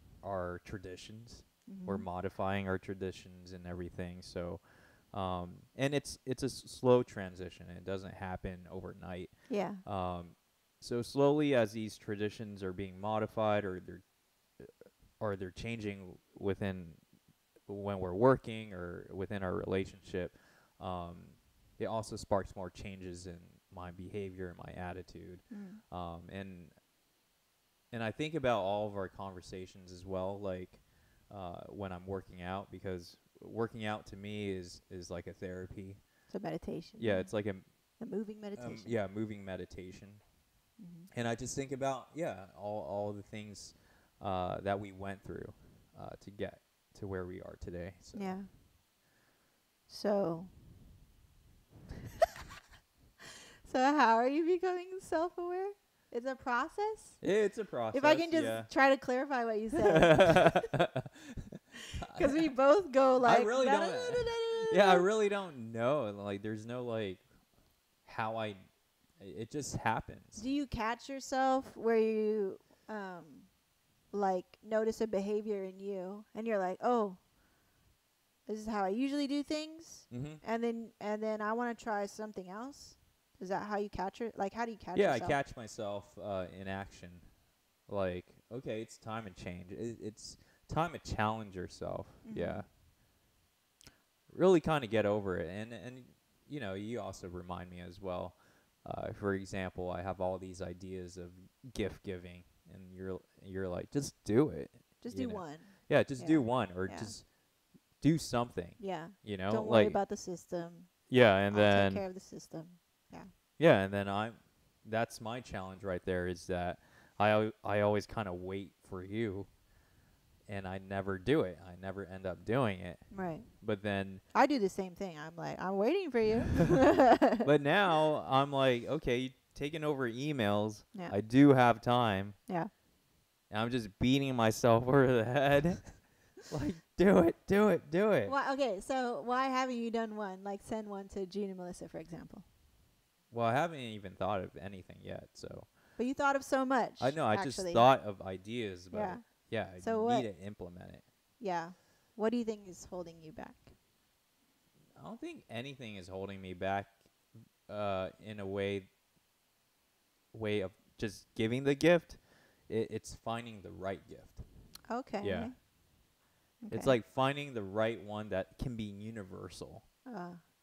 [SPEAKER 2] traditions. We're
[SPEAKER 1] Mhm.
[SPEAKER 2] modifying our traditions and everything. So, and it's a slow transition. It doesn't happen overnight.
[SPEAKER 1] Yeah.
[SPEAKER 2] So slowly, as these traditions are being modified, or they're changing within when we're working or within our relationship, um, it also sparks more changes in my behavior and my attitude.
[SPEAKER 1] Mm.
[SPEAKER 2] And I think about all of our conversations as well, like when I'm working out, because working out to me is like a therapy.
[SPEAKER 1] So meditation.
[SPEAKER 2] Yeah, it's like
[SPEAKER 1] A moving meditation.
[SPEAKER 2] Yeah, moving meditation.
[SPEAKER 1] Mhm.
[SPEAKER 2] And I just think about, all the things that we went through to get to where we are today. So
[SPEAKER 1] Yeah. So, so how are you becoming self-aware? It's a process?
[SPEAKER 2] it's a process.
[SPEAKER 1] If I can just
[SPEAKER 2] yeah.
[SPEAKER 1] try to clarify what you said. Because we both go like,
[SPEAKER 2] I really don't. Yeah, I really don't know. Like, there's no like how I. It just happens.
[SPEAKER 1] Do you catch yourself where you like notice a behavior in you and you're like, oh, this is how I usually do things,
[SPEAKER 2] Mm-hmm.
[SPEAKER 1] and then I want to try something else? Is that how you catch it? Like, how do you catch
[SPEAKER 2] Yeah,
[SPEAKER 1] yourself?
[SPEAKER 2] I catch myself in action. Like, okay, it's time to change. It's time to challenge yourself.
[SPEAKER 1] Mhm.
[SPEAKER 2] Yeah. Really kind of get over it. And you also remind me as well. For example, I have all these ideas of gift giving, and you're like, just do it.
[SPEAKER 1] Just
[SPEAKER 2] you
[SPEAKER 1] do
[SPEAKER 2] know?
[SPEAKER 1] one.
[SPEAKER 2] Yeah, just
[SPEAKER 1] Yeah.
[SPEAKER 2] do one, or
[SPEAKER 1] Yeah.
[SPEAKER 2] just do something.
[SPEAKER 1] Yeah.
[SPEAKER 2] You know,
[SPEAKER 1] Don't worry
[SPEAKER 2] like,
[SPEAKER 1] about the system.
[SPEAKER 2] yeah, and
[SPEAKER 1] I'll take
[SPEAKER 2] then
[SPEAKER 1] care of the system.
[SPEAKER 2] yeah, and then that's my challenge right there, is that I always kind of wait for you, and I never do it. I never end up doing it.
[SPEAKER 1] Right.
[SPEAKER 2] But then
[SPEAKER 1] I do the same thing. I'm like, I'm waiting for you.
[SPEAKER 2] but now I'm like, okay, taking over emails.
[SPEAKER 1] Yeah.
[SPEAKER 2] I do have time.
[SPEAKER 1] Yeah.
[SPEAKER 2] And I'm just beating myself over the head. Like, do it, do it, do it.
[SPEAKER 1] Well, okay, so why haven't you done one? Like, send one to Gene and Melissa, for example.
[SPEAKER 2] Well, I haven't even thought of anything yet, so.
[SPEAKER 1] But you thought of so much.
[SPEAKER 2] I know, I just
[SPEAKER 1] actually.
[SPEAKER 2] thought of ideas, but
[SPEAKER 1] Yeah.
[SPEAKER 2] yeah, I
[SPEAKER 1] So
[SPEAKER 2] need
[SPEAKER 1] what?
[SPEAKER 2] to implement it.
[SPEAKER 1] Yeah. What do you think is holding you back?
[SPEAKER 2] I don't think anything is holding me back in a way of just giving the gift. It's finding the right gift.
[SPEAKER 1] Okay.
[SPEAKER 2] Yeah.
[SPEAKER 1] Okay.
[SPEAKER 2] It's like finding the right one that can be universal.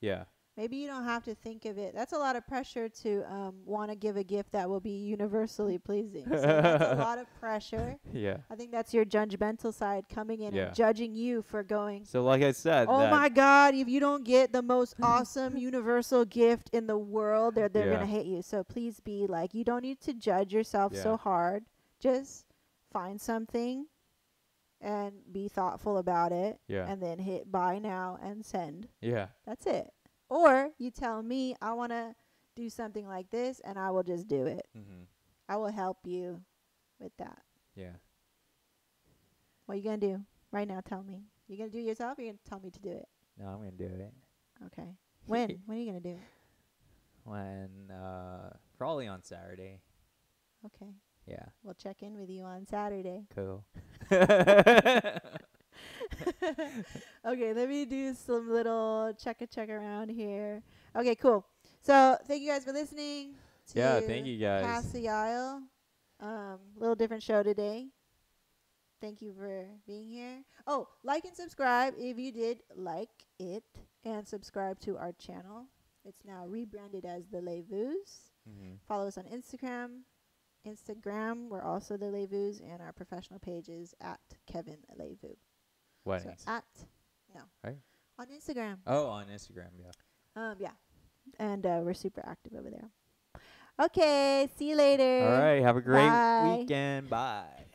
[SPEAKER 2] Yeah.
[SPEAKER 1] Maybe you don't have to think of it. That's a lot of pressure to want to give a gift that will be universally pleasing. So that's a lot of pressure.
[SPEAKER 2] Yeah.
[SPEAKER 1] I think that's your judgmental side coming in
[SPEAKER 2] Yeah.
[SPEAKER 1] and judging you for going,
[SPEAKER 2] So like I said,
[SPEAKER 1] oh
[SPEAKER 2] that
[SPEAKER 1] my God, if you don't get the most awesome universal gift in the world, they're
[SPEAKER 2] Yeah.
[SPEAKER 1] going to hate you. So please be like, you don't need to judge yourself
[SPEAKER 2] Yeah.
[SPEAKER 1] so hard. Just find something and be thoughtful about it.
[SPEAKER 2] Yeah.
[SPEAKER 1] And then hit buy now and send.
[SPEAKER 2] Yeah.
[SPEAKER 1] That's it. Or you tell me, I want to do something like this, and I will just do it.
[SPEAKER 2] Mhm.
[SPEAKER 1] I will help you with that.
[SPEAKER 2] Yeah.
[SPEAKER 1] What are you going to do right now? Tell me. You going to do it yourself, or you going to tell me to do it?
[SPEAKER 2] No, I'm gonna do it.
[SPEAKER 1] Okay. When? When are you going to do it?
[SPEAKER 2] When probably on Saturday.
[SPEAKER 1] Okay.
[SPEAKER 2] Yeah.
[SPEAKER 1] We'll check in with you on Saturday.
[SPEAKER 2] Cool.
[SPEAKER 1] Okay, let me do some little check around here. Okay, cool. So thank you guys for listening to
[SPEAKER 2] Yeah, thank you guys.
[SPEAKER 1] Pass the Aisle. Little different show today. Thank you for being here. Oh, like and subscribe if you did like it, and subscribe to our channel. It's now rebranded as The Levues.
[SPEAKER 2] Mhm.
[SPEAKER 1] Follow us on Instagram. We're also The Levues, and our professional page is at Kevin Levu.
[SPEAKER 2] Weddings.
[SPEAKER 1] So
[SPEAKER 2] Right?
[SPEAKER 1] on Instagram.
[SPEAKER 2] Oh, on Instagram, yeah.
[SPEAKER 1] Yeah. And we're super active over there. Okay, see you later.
[SPEAKER 2] All right, have a great
[SPEAKER 1] Bye.
[SPEAKER 2] weekend. Bye.